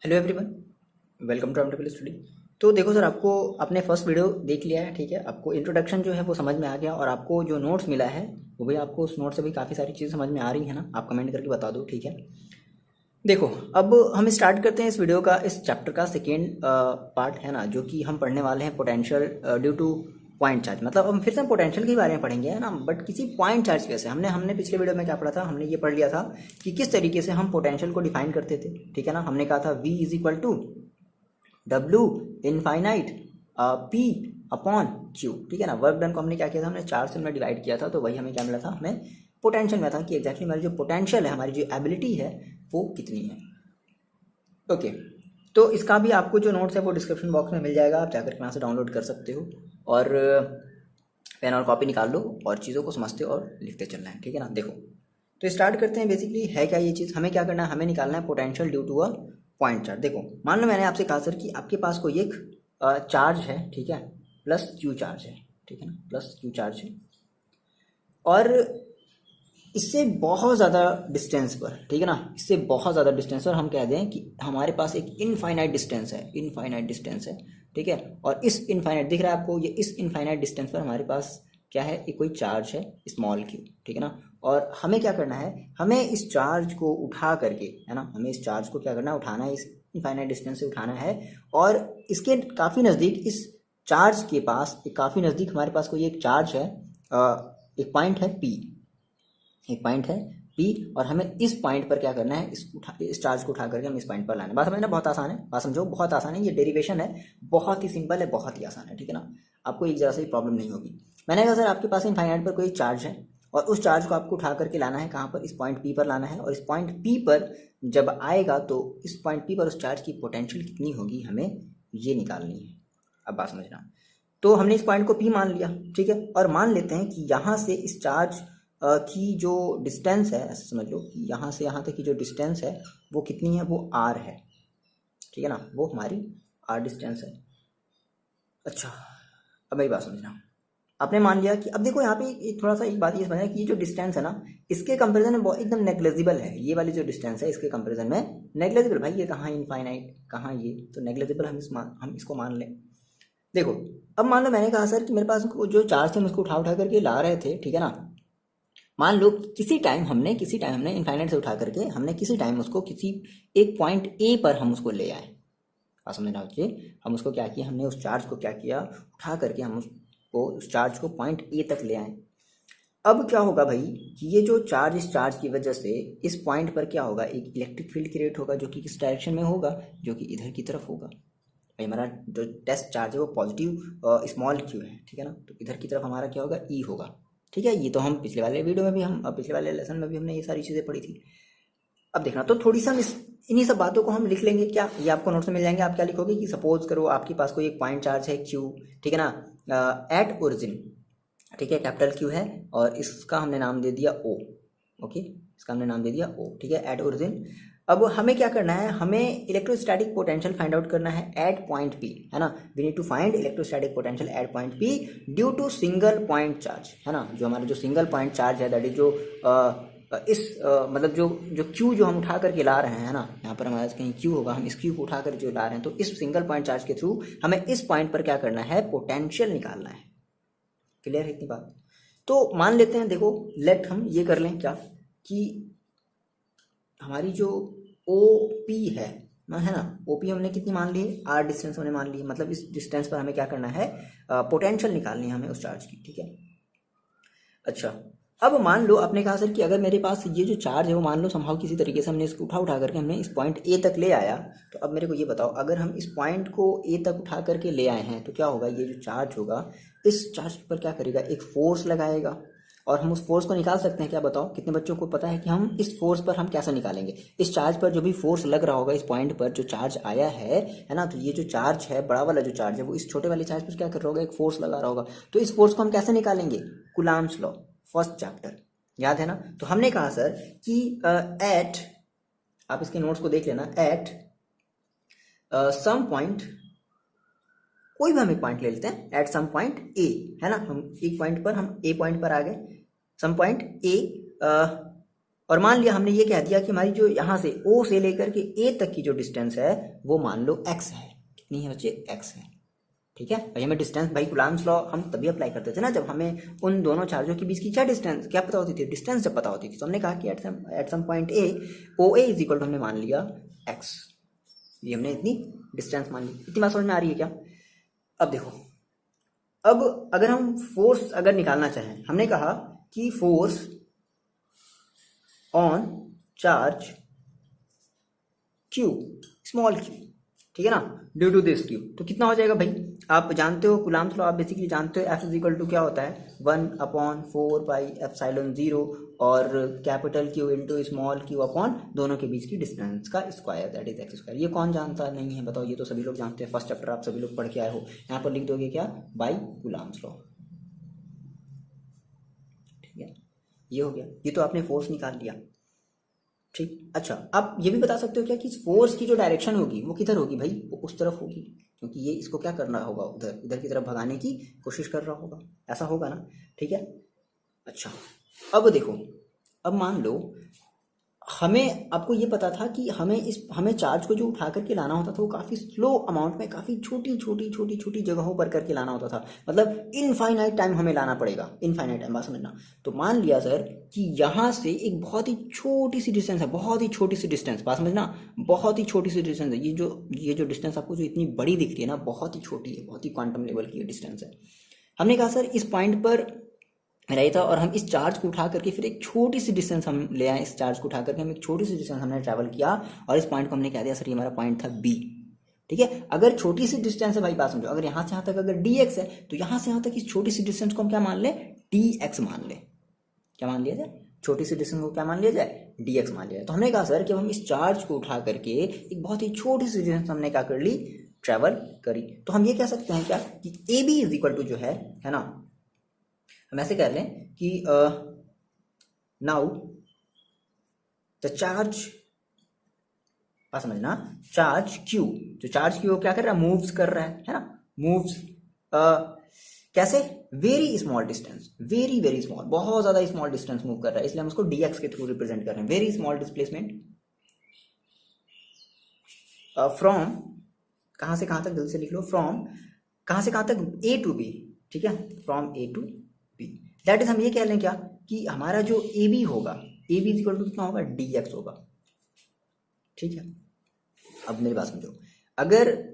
Hello everyone, welcome to triple study. तो देखो sir, आपको आपने फर्स्ट वीडियो देख लिया है, ठीक है। आपको इंट्रोडक्शन जो है वो समझ में आ गया और आपको जो नोट्स मिला है वो भी आपको उस नोट से भी काफ़ी सारी चीज़ें समझ में आ रही है ना। आप कमेंट करके बता दो, ठीक है। देखो, अब हम स्टार्ट करते हैं इस वीडियो का, इस चैप्टर का सेकेंड पार्ट है ना, जो कि हम पढ़ने वाले हैं potential due to point charge. मतलब हम फिर से पोटेंशियल के बारे में पढ़ेंगे है ना, बट किसी पॉइंट चार्ज की वजह से। हमने हमने पिछले वीडियो में क्या पढ़ा था, हमने ये पढ़ लिया था कि किस तरीके से हम पोटेंशियल को डिफाइन करते थे, ठीक है ना। हमने कहा था V is equal to W infinite P upon Q, ठीक है ना। वर्क डन को हमने क्या किया था, हमने 4 से हमने डिवाइड किया था, तो वही हमें क्या मिला था, हमें पोटेंशियल मिला था कि एग्जैक्टली हमारी जो पोटेंशियल है, हमारी जो एबिलिटी है वो कितनी है। ओके, तो इसका भी आपको जो नोट्स है वो डिस्क्रिप्शन बॉक्स में मिल जाएगा, आप जाकर के वहाँ से डाउनलोड कर सकते हो और पेन और कॉपी निकाल लो और चीज़ों को समझते और लिखते चलना है, ठीक है ना। देखो, तो स्टार्ट करते हैं। बेसिकली है क्या ये चीज़, हमें क्या करना है, हमें निकालना है potential due to a point charge. देखो, मान लो मैंने आपसे कहा सर कि आपके पास कोई एक चार्ज है, ठीक है, प्लस क्यू चार्ज है, ठीक है ना, प्लस क्यू चार्ज है, और इससे बहुत ज़्यादा डिस्टेंस पर, ठीक है ना, इससे बहुत ज़्यादा डिस्टेंस पर हम कह दें कि हमारे पास एक इनफाइनाइट डिस्टेंस है, इनफाइनाइट डिस्टेंस है, ठीक है। और इस इनफाइनाइट दिख रहा है आपको, ये इस इनफाइनाइट डिस्टेंस पर हमारे पास क्या है, एक कोई चार्ज है, स्मॉल क्यू, ठीक है ना। और हमें क्या करना है, हमें इस चार्ज को उठा करके, है ना, हमें इस चार्ज को क्या करना है, उठाना है, इस इनफाइनाइट डिस्टेंस से उठाना है। और इसके काफ़ी नज़दीक, इस चार्ज के पास काफ़ी नज़दीक हमारे पास कोई एक चार्ज है, एक पॉइंट है P, एक पॉइंट है P, और हमें इस पॉइंट पर क्या करना है, इस चार्ज को उठा करके हम इस पॉइंट पर लाना है। बात समझना, बहुत आसान है, बात समझो, बहुत आसान है। ये डेरिवेशन है, बहुत ही सिंपल है, बहुत ही आसान है, ठीक है ना। आपको एक जरा से प्रॉब्लम नहीं होगी। मैंने कहा सर आपके पास इनफाइनाइट पर कोई चार्ज है और उस चार्ज को आपको उठा करके लाना है, कहाँ पर, इस पॉइंट P पर लाना है। और इस पॉइंट P पर जब आएगा तो इस पॉइंट P पर उस चार्ज की पोटेंशियल कितनी होगी, हमें ये निकालनी है। अब बात समझना, तो हमने इस पॉइंट को P मान लिया, ठीक है। और मान लेते हैं कि यहाँ से इस चार्ज की जो डिस्टेंस है, ऐसे समझ लो कि यहाँ से यहाँ तक की जो डिस्टेंस है वो कितनी है, वो R है, ठीक है ना, वो हमारी R डिस्टेंस है। अच्छा, अब मेरी बात समझना, आपने मान लिया कि, अब देखो यहाँ पे थोड़ा सा एक बात ये समझना कि ये जो डिस्टेंस है ना, इसके कंपैरिजन में बहुत एकदम नेग्लेजिबल है। ये वाली जो डिस्टेंस है इसके कंपैरिजन में नेग्लेजिबल, भाई ये कहाँ इनफाइनाइट, कहाँ ये, तो नेग्लेजिबल हम इसको मान लें। देखो, अब मान लो मैंने कहा सर कि मेरे पास जो चार्ज थे हम उसको उठा उठा करके ला रहे थे, ठीक है ना। मान लो किसी टाइम हमने इनफाइनाइट से उठा करके, हमने किसी टाइम उसको किसी एक पॉइंट ए पर हम उसको ले आए। बात समझना बच्चे, हम उसको क्या किया, हमने उस चार्ज को क्या किया, उठा करके हम उसको, उस चार्ज को पॉइंट ए तक ले आए। अब क्या होगा भाई कि ये जो चार्ज, इस चार्ज की वजह से इस पॉइंट पर क्या होगा, एक इलेक्ट्रिक फील्ड क्रिएट होगा, जो कि किस डायरेक्शन में होगा, जो कि इधर की तरफ होगा। भाई हमारा जो टेस्ट चार्ज है वो पॉजिटिव स्मॉल क्यू है, ठीक है ना, तो इधर की तरफ हमारा क्या होगा, ई होगा, ठीक है। ये तो हम पिछले वाले वीडियो में भी, हम पिछले वाले लेसन में भी हमने ये सारी चीज़ें पढ़ी थी। अब देखना, तो थोड़ी सी हम इन्हीं सब बातों को हम लिख लेंगे। क्या ये आपको नोट्स में मिल जाएंगे। आप क्या लिखोगे कि सपोज करो आपके पास कोई एक पॉइंट चार्ज है क्यू, ठीक है ना, एट ओरिजिन, ठीक है, कैपिटल क्यू है, और इसका हमने नाम दे दिया ओ, ओके, इसका हमने नाम दे दिया ओ, ठीक है, एट ओरिजिन। अब हमें क्या करना है, हमें इलेक्ट्रोस्टैटिक पोटेंशियल फाइंड आउट करना है एट पॉइंट पी, है ना। We need to find electrostatic potential at point P due to single point charge, है ना। जो हमारा जो सिंगल पॉइंट चार्ज है, दैट इज जो मतलब जो क्यू जो हम उठा करके ला रहे हैं, है ना, यहाँ पर हमारे कहीं क्यू होगा, हम इस क्यू को उठा कर जो ला रहे हैं, तो इस सिंगल पॉइंट चार्ज के थ्रू हमें इस पॉइंट पर क्या करना है, पोटेंशियल निकालना है। क्लियर है इतनी बात। तो मान लेते हैं, देखो, लेट हम ये कर लें क्या, कि हमारी जो ओ पी है ना, ओ पी हमने कितनी मान ली, आर डिस्टेंस हमने मान ली, मतलब इस डिस्टेंस पर हमें क्या करना है, पोटेंशियल निकालनी है हमें उस चार्ज की, ठीक है। अच्छा, अब मान लो आपने कहा सर कि अगर मेरे पास ये जो चार्ज है वो मान लो संभाव किसी तरीके से हमने इसको उठा करके हमने इस पॉइंट ए तक ले आया, तो अब मेरे को ये बताओ, अगर हम इस पॉइंट को ए तक उठा करके ले आए हैं तो क्या होगा, ये जो चार्ज होगा इस चार्ज पर क्या करेगा, एक फोर्स लगाएगा, और हम उस फोर्स को निकाल सकते हैं क्या, बताओ कितने बच्चों को पता है कि हम इस फोर्स पर हम कैसे निकालेंगे। इस चार्ज पर जो भी फोर्स लग रहा होगा, इस पॉइंट पर जो चार्ज आया है ना, तो ये जो चार्ज है, बड़ा वाला जो चार्ज है, वो इस छोटे वाले चार्ज पर क्या कर रहा होगा, एक फोर्स लगा रहा होगा। तो इस फोर्स को हम कैसे निकालेंगे, कूलम्ब्स लॉ, फर्स्ट चैप्टर याद है ना। तो हमने कहा सर कि एट, आप इसके नोट्स को देख लेना, एट सम पॉइंट, कोई भी हम एक पॉइंट ले लेते हैं, एट सम पॉइंट ए, है ना, हम एक पॉइंट पर, हम ए पॉइंट पर आ गए, सम पॉइंट ए, और मान लिया हमने ये कह दिया कि हमारी जो यहाँ से O से लेकर के A तक की जो डिस्टेंस है वो मान लो x है। कितनी है बच्चे? x है। ठीक है, भाई हमें डिस्टेंस, भाई कूलम्ब्स लॉ हम तभी अप्लाई करते थे ना जब हमें उन दोनों चार्जों के बीच की क्या डिस्टेंस क्या पता होती थी, डिस्टेंस जब पता होती थी। तो हमने कहा कि at some point A OA is equal to हमने मान लिया x। ये हमने इतनी डिस्टेंस मान ली। इतनी बात समझ में आ रही है क्या? अब देखो, अब अगर हम फोर्स अगर निकालना चाहें, हमने कहा कि force on charge Q, small q, ठीक है ना, ड्यू टू दिस Q, तो कितना हो जाएगा भाई? आप जानते हो कूलम्ब्स लॉ, आप बेसिकली जानते हो F इज इक्वल टू क्या होता है, 1/4πε0 और capital Q into small q upon दोनों के बीच की डिस्टेंस का square, that is x square. ये कौन जानता नहीं है बताओ? ये तो सभी लोग जानते हैं, फर्स्ट चैप्टर आप सभी लोग पढ़ के आए हो। यहाँ पर लिख दोगे क्या? By Coulomb's law. ठीक है, ये हो गया, ये तो आपने फोर्स निकाल लिया। ठीक, अच्छा आप ये भी बता सकते हो क्या कि फोर्स की जो डायरेक्शन होगी वो किधर होगी भाई? वो उस तरफ होगी, क्योंकि ये इसको क्या करना होगा, उधर इधर की तरफ भगाने की कोशिश कर रहा होगा, ऐसा होगा ना। ठीक है, अच्छा अब देखो, अब मान लो हमें, आपको ये पता था कि हमें चार्ज को जो उठा करके लाना होता था वो काफ़ी स्लो अमाउंट में, काफ़ी छोटी छोटी छोटी छोटी जगहों पर करके लाना होता था, मतलब इनफाइनाइट टाइम हमें लाना पड़ेगा, इनफाइनाइट टाइम, बात समझना। तो मान लिया सर कि यहाँ से एक बहुत ही छोटी सी डिस्टेंस है, बहुत ही छोटी सी डिस्टेंस, बात समझना, बहुत ही छोटी सी डिस्टेंस है। ये जो डिस्टेंस आपको जो इतनी बड़ी दिख रही है ना, बहुत ही छोटी है, बहुत ही क्वांटम लेवल की डिस्टेंस है। हमने कहा सर इस पॉइंट पर रही था और हम इस चार्ज को उठा करके फिर एक छोटी सी डिस्टेंस हम ले आए, इस चार्ज को उठा करके हम एक छोटी सी डिस्टेंस हमने ट्रैवल किया और इस पॉइंट को हमने कह दिया सर ये हमारा पॉइंट था बी। ठीक है, अगर छोटी सी डिस्टेंस है भाई, बात समझो, अगर यहाँ से यहाँ तक अगर dx है तो यहाँ से यहाँ तक इस छोटी सी डिस्टेंस को हम क्या मान ले? dx मान ले। क्या मान लिया जाए? छोटी सी डिस्टेंस को क्या मान लिया जाए? dx मान लिया जाए। तो हमने कहा सर कि हम इस चार्ज को उठा करके एक बहुत ही छोटी सी डिस्टेंस हमने क्या कर ली? ट्रैवल करी। तो हम ये कह सकते हैं क्या कि A B is equal to जो है ना, हम ऐसे कह लें कि नाउ द चार्ज, बात समझना, चार्ज Q, जो चार्ज Q क्या कर रहा है? मूव्स कर रहा है ना, मूव्स कैसे? Very small distance, very very small, बहुत ज्यादा स्मॉल डिस्टेंस मूव कर रहा है, इसलिए हम उसको dx के थ्रू रिप्रेजेंट कर रहे हैं, वेरी स्मॉल डिस्प्लेसमेंट फ्रॉम, कहाँ से कहाँ तक, जल्दी से लिख लो, फ्रॉम कहाँ से कहाँ तक? A to B। ठीक है, from A to B, that is, हम ये कह लें क्या कि हमारा जो AB होगा, AB इक्वल टू कितना होगा? dx होगा। ठीक है, अब मेरी बात समझो, अगर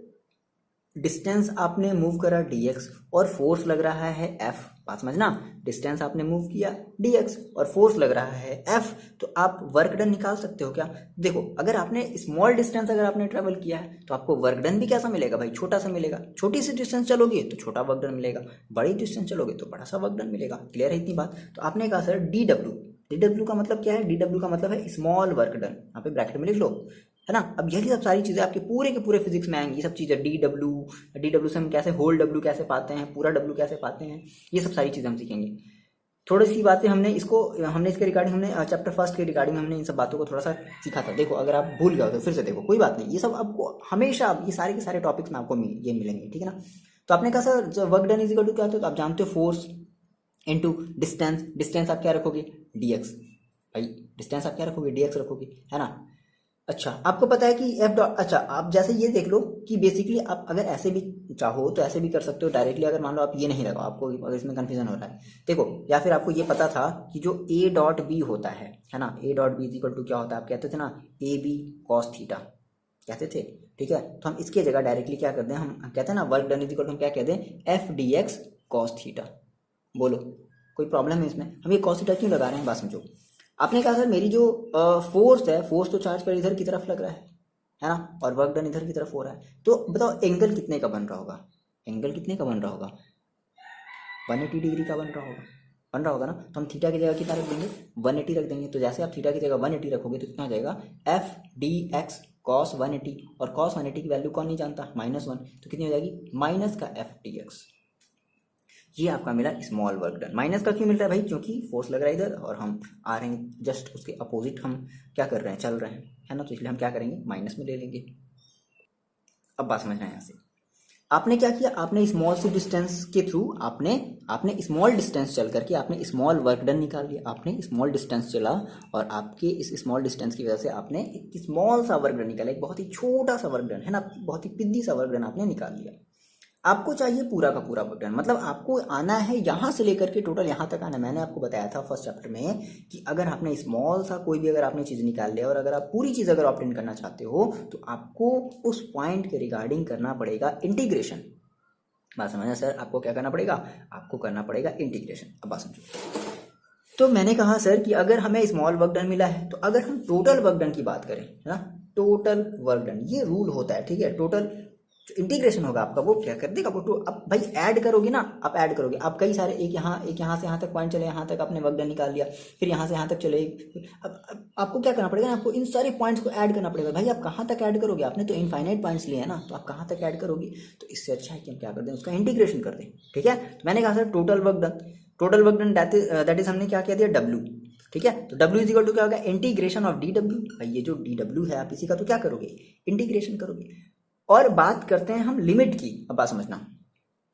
डिस्टेंस आपने मूव करा dx और फोर्स लग रहा है F, बात समझना, डिस्टेंस आपने मूव किया dx और फोर्स लग रहा है F, तो आप वर्क डन निकाल सकते हो क्या? देखो, अगर आपने स्मॉल डिस्टेंस अगर आपने ट्रेवल किया है तो आपको वर्क डन भी कैसा मिलेगा भाई? छोटा सा मिलेगा। छोटी सी डिस्टेंस चलोगे तो छोटा वर्क डन मिलेगा, बड़ी डिस्टेंस चलोगे तो बड़ा सा वर्क डन मिलेगा। क्लियर है इतनी बात? तो आपने कहा सर DW का मतलब क्या है? DW का मतलब है स्मॉल वर्क डन, यहाँ पे ब्रैकेट में लिख लो, है ना। अब यही सब सारी चीज़ें आपके पूरे के पूरे फिजिक्स में आएंगी, ये सब चीज़ें डी डब्ल्यू से हम कैसे होल डब्ल्यू कैसे पाते हैं, पूरा डब्ल्यू कैसे पाते हैं, ये सब सारी चीज़ें हम सीखेंगे। थोड़ी सी बातें हमने इसके रिगार्डिंग, हमने चैप्टर फर्स्ट के रिगार्डिंग हमने इन सब बातों को थोड़ा सा सीखा था। देखो, अगर आप भूल गए तो फिर से देखो, कोई बात नहीं, ये सब आपको हमेशा, ये सारे के सारे टॉपिक्स में आपको ये मिलेंगे। ठीक है ना। तो आपने कहा सर जब work done is equal to क्या होता है, तो आप जानते हो फोर्स इनटू डिस्टेंस, डिस्टेंस आप क्या रखोगे? dx, भाई डिस्टेंस आप क्या रखोगे? dx रखोगे, है ना। अच्छा, आपको पता है कि एफ डॉट, अच्छा आप जैसे ये देख लो कि बेसिकली आप अगर ऐसे भी चाहो तो ऐसे भी कर सकते हो डायरेक्टली, अगर मान लो आप ये नहीं लगाओ, आपको अगर इसमें कंफ्यूजन हो रहा है, देखो, या फिर आपको ये पता था कि जो ए डॉट बी होता है ना, A dot B is equal to क्या होता है, आप कहते थे ना ए बी कॉस थीटा, कहते थे। ठीक है, तो हम इसकी जगह डायरेक्टली क्या कर दें, हम कहते हैं ना work done is equal to, हम क्या कह दें? F D X cos theta. बोलो, कोई प्रॉब्लम है इसमें? हम ये कॉस थीटा क्यों लगा रहे हैं, बात समझो। आपने कहा सर मेरी जो फोर्स है, फोर्स तो चार्ज पर इधर की तरफ लग रहा है ना, और वर्क डन इधर की तरफ हो रहा है, तो बताओ एंगल कितने का बन रहा होगा? एंगल कितने का बन रहा होगा? 180 डिग्री का बन रहा होगा ना। तो हम थीटा की जगह कितना रख देंगे? 180 रख देंगे। तो जैसे आप थीटा की जगह 180 रखोगे तो कितना हो जाएगा? एफ डी एक्स कॉस 180, और कॉस 180 की वैल्यू कौन नहीं जानता? -1, तो कितनी हो जाएगी? माइनस का एफ डी एक्स। ये आपका मिला स्मॉल वर्क डन। माइनस का क्यों मिल रहा है भाई? क्योंकि फोर्स लग रहा है इधर और हम आ रहे हैं जस्ट उसके अपोजिट, हम क्या कर रहे हैं? चल रहे हैं, है ना। तो इसलिए हम क्या करेंगे? माइनस में ले लेंगे। अब बात समझना है यहाँ से, आपने क्या किया, आपने स्मॉल सी डिस्टेंस के थ्रू आपने स्मॉल डिस्टेंस चल करके आपने स्मॉल वर्क डन निकाल लिया। आपने स्मॉल डिस्टेंस चला और आपके इस स्मॉल डिस्टेंस की वजह से आपने एक स्मॉल सा वर्क डन निकाला, एक बहुत ही छोटा सा वर्क डन है ना, बहुत ही पिद्दी सा वर्क डन आपने निकाल लिया। आपको चाहिए पूरा का पूरा वर्क डन, मतलब आपको आना है यहाँ से लेकर के टोटल यहाँ तक आना। मैंने आपको बताया था फर्स्ट चैप्टर में कि अगर आपने स्मॉल सा कोई भी अगर आपने चीज़ निकाल लिया और अगर आप पूरी चीज़ अगर ऑब्टेन करना चाहते हो तो आपको उस पॉइंट के रिगार्डिंग करना पड़ेगा इंटीग्रेशन। बात समझना सर, आपको क्या करना पड़ेगा, आपको करना पड़ेगा इंटीग्रेशन। अब बात समझो। तो मैंने कहा सर कि अगर हमें स्मॉल वर्क डन मिला है तो अगर हम टोटल वर्क डन की बात करें, है ना, टोटल वर्क डन ये रूल होता है, ठीक है। टोटल जो इंटीग्रेशन होगा आपका वो क्या कर देगा, वो तो अब भाई ऐड करोगे ना, आप ऐड करोगे, आप कई सारे एक यहाँ से यहाँ तक पॉइंट चले, यहाँ तक आपने वर्क डन निकाल लिया, फिर यहाँ से यहाँ तक चले। अब आपको क्या करना पड़ेगा ना, आपको इन सारे पॉइंट्स को ऐड करना पड़ेगा। भाई आप कहाँ तक ऐड करोगे, आपने तो इनफाइनाइट पॉइंट्स लिए हैं ना, तो आप कहाँ तक ऐड करोगे। तो इससे अच्छा है कि हम क्या कर दें, उसका इंटीग्रेशन कर दें, ठीक है। तो मैंने कहा sir total work done that is हमने क्या कह दिया, डब्ल्यू, ठीक है। तो डब्ल्यू इज इक्वल टू क्या होगा, इंटीग्रेशन ऑफ डी डब्ल्यू। भाई ये जो डी डब्ल्यू है आप इसी का तो क्या करोगे, इंटीग्रेशन करोगे। और बात करते हैं हम लिमिट की। अब बात समझना,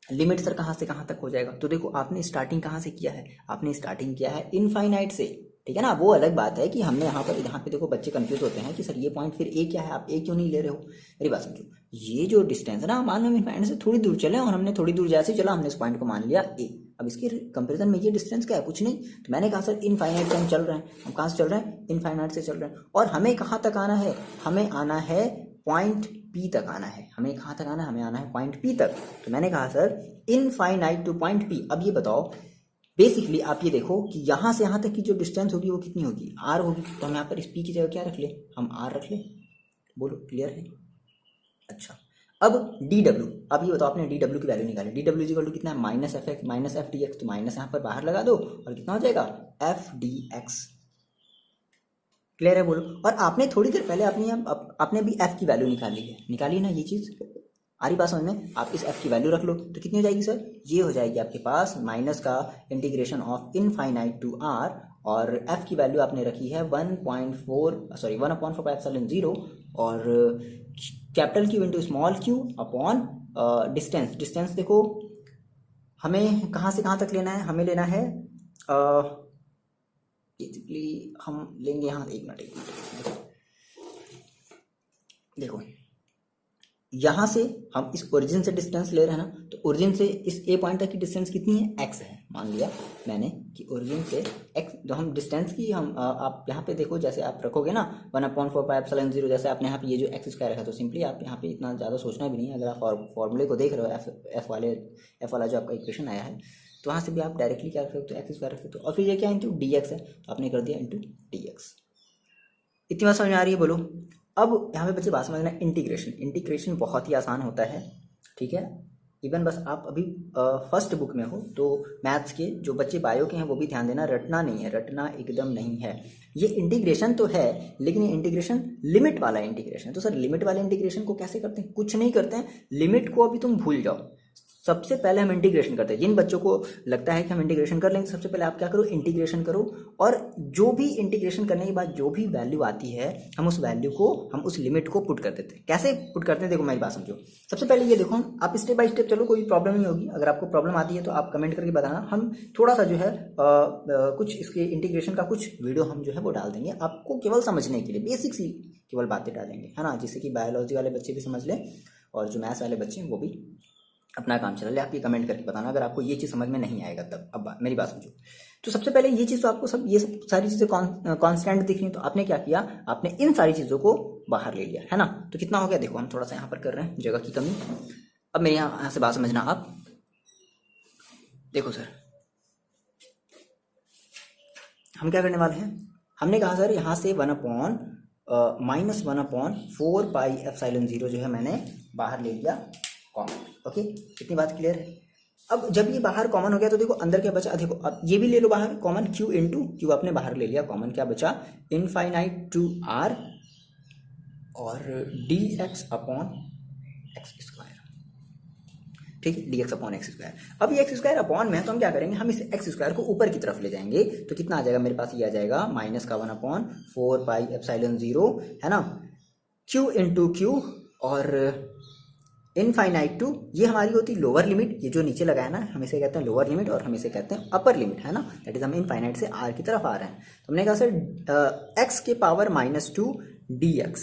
लिमिट सर कहाँ से कहाँ तक हो जाएगा। तो देखो आपने स्टार्टिंग कहाँ से किया है, आपने स्टार्टिंग किया है इनफाइनाइट से, ठीक है ना। वो अलग बात है कि हमने यहाँ पे देखो बच्चे कंफ्यूज होते हैं कि सर ये पॉइंट फिर ए क्या है, आप ए क्यों नहीं ले रहे हो। मेरी बात समझो, ये जो डिस्टेंस है ना, मान लो हम इनफाइनाइट से थोड़ी दूर चले और हमने थोड़ी दूर जैसे चला हमने इस पॉइंट को मान लिया ए। अब इसके कंपेरिजन में ये डिस्टेंस क्या है, कुछ नहीं। तो मैंने कहा सर इनफाइनाइट से हम चल रहे हैं, हम कहाँ से चल रहे हैं, इनफाइनाइट से चल रहे हैं। और हमें कहाँ तक आना है, हमें आना है पॉइंट पी तक आना है। हमें कहाँ तक आना है, हमें आना है पॉइंट पी तक। तो मैंने कहा sir infinite two point P. अब ये बताओ बेसिकली आप ये देखो कि यहाँ से यहाँ तक की जो डिस्टेंस होगी वो कितनी होगी, आर होगी। तो हम यहाँ पर इस पी की जगह क्या रख ले, हम आर रख ले। बोलो क्लियर है। अच्छा अब डी डब्ल्यू, अब ये बताओ आपने डी डब्ल्यू की वैल्यू निकाली, डी डब्ल्यू इक्वल टू कितना है, minus F x minus F D x. तो माइनस यहाँ पर बाहर लगा दो और कितना हो जाएगा, एफ डी एक्स। क्लियर है बोलो। और आपने थोड़ी देर पहले आपने भी एफ की वैल्यू निकाली ना, ये चीज़ आ रही बात समझ में। आप इस एफ की वैल्यू रख लो तो कितनी हो जाएगी सर, ये हो जाएगी आपके पास माइनस का integration of infinite to R, और एफ की वैल्यू आपने रखी है 1/4 और capital Q into small Q upon distance. Distance देखो हमें कहाँ से कहाँ तक लेना है, हमें लेना है बेसिकली हम लेंगे यहाँ, एक मिनट देखो यहाँ से हम इस ओरिजिन से डिस्टेंस ले रहे हैं ना, तो ओरिजिन से इस ए पॉइंट तक की डिस्टेंस कितनी है, एक्स है। मान लिया मैंने कि ओरिजिन से एक्स, जो हम डिस्टेंस की हम आप यहाँ पे देखो जैसे आप रखोगे ना 1/4πε0, जैसे आपने यहाँ पे ये जो एक्स स्क्वायर रखा, तो सिंपली आप यहाँ पे इतना ज़्यादा सोचना भी नहीं है। अगर आप फॉर्मूले को देख रहे हो, एफ वाला जो आपका इक्वेशन आया है, तो वहाँ से भी आप डायरेक्टली क्या रख सकते हो, एक्स स्क्वायर रख सकते हो। और फिर ये क्या इंटू डी एक्स है, तो आपने कर दिया इंटू डी एक्स। इतनी बात समझ में आ रही है बोलो। अब यहाँ पे बच्चे बात समझना, इंटीग्रेशन बहुत ही आसान होता है, ठीक है। इवन बस आप अभी फर्स्ट बुक में हो तो मैथ्स के जो बच्चे बायो के हैं वो भी ध्यान देना, रटना नहीं है, रटना एकदम नहीं है। ये इंटीग्रेशन तो है लेकिन ये इंटीग्रेशन लिमिट वाला इंटीग्रेशन है। तो सर लिमिट वाले इंटीग्रेशन को कैसे करते हैं, कुछ नहीं करते हैं, लिमिट को अभी तुम भूल जाओ। सबसे पहले हम इंटीग्रेशन करते हैं। जिन बच्चों को लगता है कि हम इंटीग्रेशन कर लेंगे, सबसे पहले आप क्या करो, इंटीग्रेशन करो। और जो भी इंटीग्रेशन करने के बाद जो भी वैल्यू आती है, हम उस वैल्यू को, हम उस लिमिट को पुट कर देते हैं। कैसे पुट करते हैं, देखो मेरी बात समझो। सबसे पहले ये देखो, आप स्टेप बाय स्टेप चलो, कोई प्रॉब्लम नहीं होगी। अगर आपको प्रॉब्लम आती है तो आप कमेंट करके बताना, हम थोड़ा सा जो है कुछ इसके इंटीग्रेशन का कुछ वीडियो हम जो है वो डाल देंगे आपको, केवल समझने के लिए बेसिक सी केवल बातें डालेंगे, है ना, जिससे कि बायोलॉजी वाले बच्चे भी समझ लें और जो मैथ्स वाले बच्चे हैं वो भी अपना काम चला ले। आप ये कमेंट करके बताना अगर आपको ये चीज़ समझ में नहीं आएगा तब। अब मेरी बात समझो। तो सबसे पहले ये चीज़ तो आपको ये सब सारी चीज़ें कांस्टेंट दिख रही हैं, तो आपने क्या किया, आपने इन सारी चीज़ों को बाहर ले लिया, है ना। तो कितना हो गया, देखो हम थोड़ा सा यहाँ पर कर रहे हैं, जगह की कमी। अब मेरे यहाँ से बात समझना आप। देखो सर हम क्या करने वाले हैं, हमने कहा सर यहाँ से -1/4πε0 जो है मैंने बाहर ले लिया कॉमन। ओके, इतनी बात क्लियर है। अब जब ये बाहर कॉमन हो गया तो देखो अंदर क्या बचा, देखो अब ये भी ले लो बाहर कॉमन, क्यू इंटू क्यू आपने बाहर ले लिया कॉमन, क्या बचा, इनफाइनाइट टू आर और D x upon x square, ठीक है, D x upon x square. अब ये एक्स स्क्वायर अपॉन में है तो हम क्या करेंगे, हम इस एक्स स्क्वायर को ऊपर की तरफ ले जाएंगे। तो कितना आ जाएगा मेरे पास, ये आ जाएगा -1/4πε0, है ना, क्यू इंटू क्यू और इनफाइनाइट टू, ये हमारी होती है लोअर लिमिट, ये जो नीचे लगा है ना हम इसे कहते हैं लोअर लिमिट और हम इसे कहते हैं अपर लिमिट, है ना। दैट इज हम इनफाइनाइट से आर की तरफ आ रहे हैं। तो हमने कहा सर एक्स के पावर -2 dx।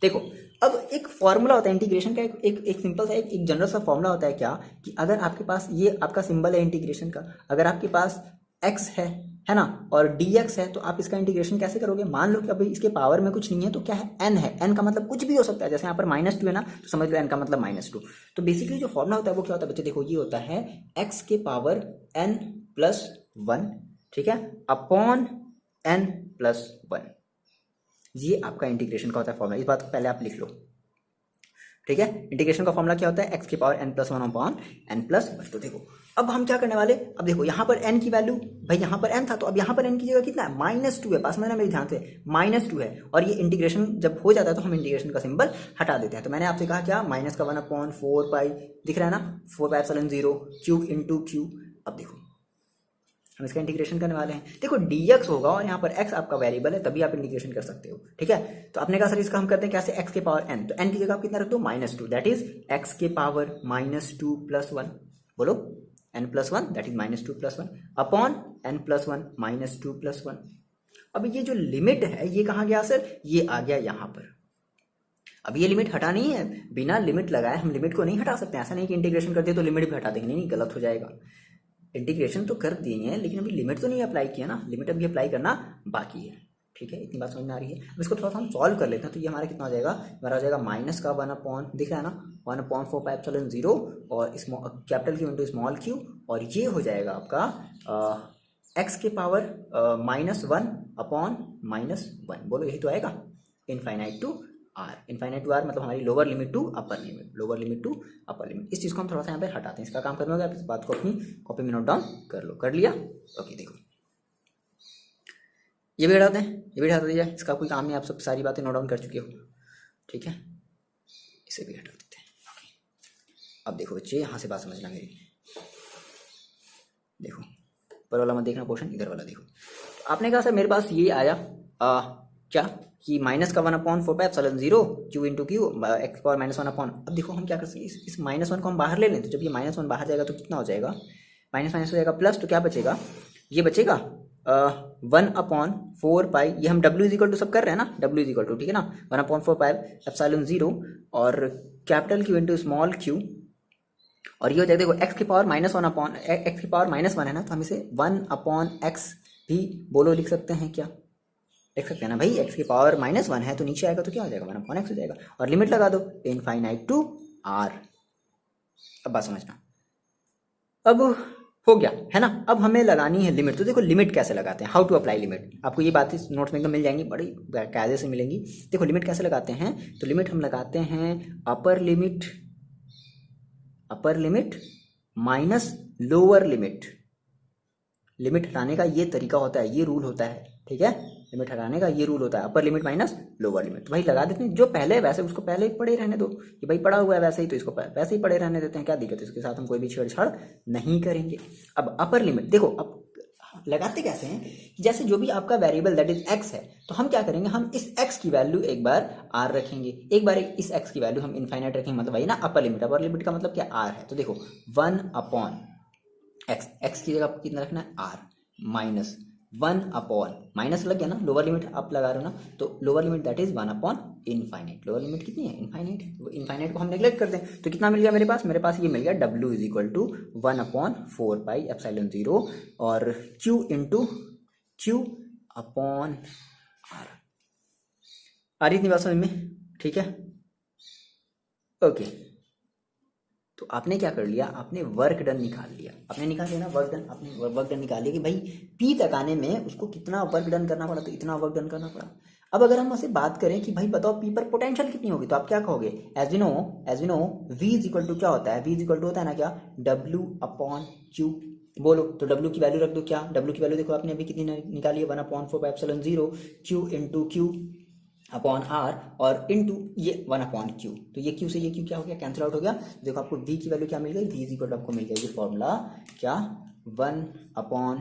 देखो अब एक फॉर्मूला होता है इंटीग्रेशन का, एक सिंपल सा एक जनरल सा फॉर्मूला होता है क्या, कि अगर आपके पास ये आपका सिंबल है इंटीग्रेशन का, अगर आपके पास x है ना, और dx है, तो आप इसका इंटीग्रेशन कैसे करोगे। मान लो कि अभी इसके पावर में कुछ नहीं है, तो क्या है n है, n का मतलब कुछ भी हो सकता है। जैसे यहाँ पर -2 है ना, तो समझ लो n का मतलब -2। तो बेसिकली जो फॉर्मूला होता है वो क्या होता है बच्चे, देखो ये होता है x के पावर n+1, ठीक है, अपॉन n+1। ये आपका इंटीग्रेशन का होता है फॉर्मूला, इस बात को पहले आप लिख लो, ठीक है। इंटीग्रेशन का फॉर्मूला क्या होता है, x की पावर n+1 अपॉन n+1। तो देखो अब हम क्या करने वाले, अब देखो यहाँ पर n की वैल्यू, भाई यहाँ पर n था, तो अब यहाँ पर n की जगह कितना है, -2 है। पास में ना मेरे ध्यान से -2 है, और ये इंटीग्रेशन जब हो जाता है तो हम इंटीग्रेशन का सिंबल हटा देते हैं। तो मैंने आपसे कहा क्या, -1/4 दिख रहा है ना, 4πε0 क्यूब इंटू क्यूब। अब देखो हम इसका इंटीग्रेशन करने वाले हैं। देखो dx होगा और यहाँ पर x आपका वेरिएबल है, तभी आप इंटीग्रेशन कर सकते हो, ठीक है। तो आपने कहा सर इसका हम करते हैं कैसे, x के पावर n, तो n की जगह आप कितना रख दो, -2, दैट इज x के पावर -2+1, बोलो n+1 that is -2+1 upon n+1 -2+1। अब ये जो लिमिट है ये कहाँ गया सर, ये आ गया यहाँ पर। अब ये लिमिट हटानी है, बिना लिमिट लगाए हम लिमिट को नहीं हटा सकते। ऐसा नहीं कि इंटीग्रेशन कर दिए तो लिमिट भी हटा देंगे, नहीं गलत हो जाएगा। इंटीग्रेशन तो कर दिए हैं लेकिन अभी लिमिट तो नहीं अप्लाई किया ना, लिमिट अभी अप्लाई करना बाकी है, ठीक है। इतनी बात समझ में आ रही है। अब इसको थोड़ा सा हम सॉल्व कर लेते हैं। तो ये हमारा कितना हो जाएगा, हमारा हो जाएगा माइनस का 1 अपॉन, दिख रहा है ना, 1/4πε0 और capital Q into small Q, और ये हो जाएगा आपका एक्स के पावर -1 अपॉन -1, बोलो यही तो आएगा, infinite to R. Infinite to R मतलब हमारी lower limit to upper limit, lower limit to upper limit. इस चीज़ को हम थोड़ा सा यहाँ पे हटाते हैं। इसका काम करना होगा, आप इस बात को अपनी कॉपी में नोट डाउन कर लो। कर लिया, ओके। देखो ये भी हटाते हैं, ये भी हटा दीजिए, इसका कोई काम नहीं, आप सब सारी बातें नोट डाउन कर चुके हो, ठीक है। इसे भी हटा देते हैं, ओके। अब देखो बच्चे यहाँ से बात समझना मेरी, देखो ऊपर वाला मत देखना पोर्शन, इधर वाला देखो। आपने कहा सर मेरे पास ये आया क्या कि -1/4πε0 Q into Q X power -1 upon. अब देखो हम क्या कर सकते हैं, इस -1 को हम बाहर ले लें, तो जब ये -1 बाहर जाएगा तो कितना हो जाएगा, माइनस माइनस हो जाएगा प्लस, तो क्या बचेगा, ये बचेगा 1/4π, ये हम w इजिकल टू सब कर रहे हैं ना, w इजिकल टू, ठीक है ना, 1/4πε0 और capital Q into small Q, और ये हो जाएगा देखो x की पावर -1 अपॉन x की पावर -1 है ना, तो हम इसे 1/x भी बोलो लिख सकते हैं क्या, लिख सकते हैं ना भाई। x की पावर -1 है तो नीचे आएगा तो क्या हो जाएगा, 1/x हो जाएगा, और लिमिट लगा दो इनफाइनाइट टू r। अब बात समझना, अब हो गया है ना। अब हमें लगानी है लिमिट। तो देखो लिमिट कैसे लगाते हैं, हाउ टू अप्लाई लिमिट, आपको ये बातें नोट्स में एकदम मिल जाएंगी, बड़ी कायदे से मिलेंगी। देखो लिमिट कैसे लगाते हैं, तो लिमिट हम लगाते हैं upper limit minus lower limit. Limit हटाने का ये तरीका होता है, ये रूल होता है, ठीक है। लिमिट हटाने का ये रूल होता है, upper limit minus lower limit. तो भाई लगा देते हैं, जो पहले है वैसे उसको पहले ही पड़े रहने दो, कि भाई पड़ा हुआ है वैसे ही तो इसको वैसे ही पड़े रहने देते हैं, क्या दिक्कत है, इसके साथ हम कोई भी छेड़छाड़ नहीं करेंगे। अब अपर लिमिट देखो, अब लगाते कैसे हैं, जैसे जो भी आपका वेरिएबल दैट इज x है, तो हम क्या करेंगे, हम इस x की वैल्यू एक बार r रखेंगे, एक बार इस x की वैल्यू हम इनफाइनाइट रखेंगे, मतलब वही ना अपर लिमिट का मतलब क्या r है। तो देखो 1/x, x की जगह कितना रखना है r, माइनस 1/, माइनस लग गया ना, लोअर लिमिट आप लगा रहे हो ना, तो लोअर लिमिट दैट इज 1/इनफाइनाइट। लोअर लिमिट कितनी है, इनफाइनाइट है, वो इनफाइनाइट को हम नेग्लेक्ट कर दें, तो कितना मिल गया मेरे पास ये मिल गया w इजिकल टू 1/4πε0 और q into Q upon r। आ रही इतनी बात समझ में, ठीक है, ओके। तो आपने क्या कर लिया, आपने वर्क डन निकाल लिया, आपने निकाल लिया ना वर्क डन, आपने वर्क डन निकाल लिया कि भाई पी तक आने में उसको कितना वर्क डन करना पड़ा, तो इतना वर्क डन करना पड़ा। अब अगर हम उससे बात करें कि भाई बताओ पी पर पोटेंशियल कितनी होगी, तो आप क्या कहोगे, as you know V is equal to क्या होता है, वी इज इक्वल टू होता है ना क्या, W अपॉन क्यू। बोलो तो W की वैल्यू रख दो, क्या W की वैल्यू देखो आपने अभी कितनी निकाली है, 1/4πε0 Q into Q upon R और इनटू ये 1/q। तो ये q से ये q क्या हो गया, कैंसिल आउट हो गया। देखो आपको v की वैल्यू क्या मिल गई, v इज इक्वल टू आपको मिल जाएगी फॉर्मूला क्या, 1/,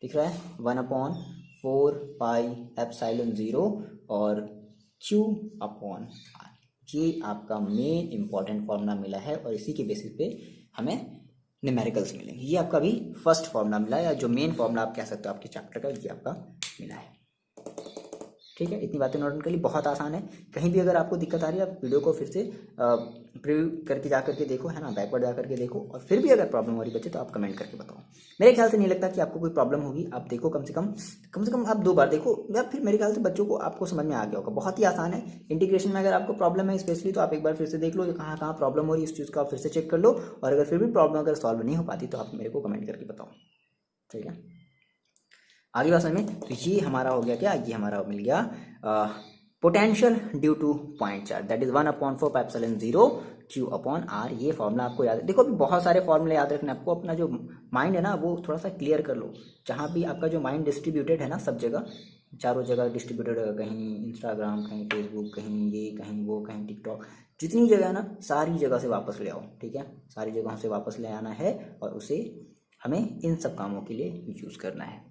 दिख रहा है 1/4πε0 और q अपॉन r। ये आपका मेन इंपॉर्टेंट फॉर्मूला मिला है और इसी के बेसिस पे हमें न्यूमेरिकल्स मिलेंगे। ये आपका भी फर्स्ट फॉर्मूला मिला है, या जो मेन फॉर्मूला आप कह सकते हो आपके चैप्टर का, ये आपका मिला है। ठीक है, इतनी बातें नोट डाउन कर ली, बहुत आसान है। कहीं भी अगर आपको दिक्कत आ रही है आप वीडियो को फिर से प्रीव्यू करके जा करके देखो, है ना, बैकवर्ड जा करके देखो, और फिर भी अगर प्रॉब्लम हो रही बच्चे तो आप कमेंट करके बताओ। मेरे ख्याल से नहीं लगता कि आपको कोई प्रॉब्लम होगी। आप देखो, कम से कम आप 2 बार देखो, या फिर मेरे ख्याल से बच्चों को आपको समझ में आ गया होगा। बहुत ही आसान है। इंटीग्रेशन में अगर आपको प्रॉब्लम है स्पेशली, तो आप एक बार फिर से देख लो कहाँ कहाँ प्रॉब्लम हो रही है, इस चीज़ को आप फिर से चेक कर लो, और अगर फिर भी प्रॉब्लम अगर सॉल्व नहीं हो पाती तो आप मेरे को कमेंट करके बताओ। ठीक है, आगे बात समझ में। तो ये हमारा हो गया क्या, ये हमारा मिल गया potential due to point charge, that is 1/4πε0 Q/R। ये फॉर्मूला आपको याद है। देखो अभी बहुत सारे फॉर्मूले याद रखना आपको। अपना जो माइंड है ना वो थोड़ा सा क्लियर कर लो। जहाँ भी आपका जो माइंड डिस्ट्रीब्यूटेड है ना, सब जगह, चारों जगह डिस्ट्रीब्यूटेड है, कहीं इंस्टाग्राम, कहीं फेसबुक, कहीं ये, कहीं वो, कहीं टिकटॉक, जितनी जगह है ना सारी जगह से वापस ले आओ। ठीक है, सारी जगहों से वापस ले आना है और उसे हमें इन सब कामों के लिए यूज़ करना है।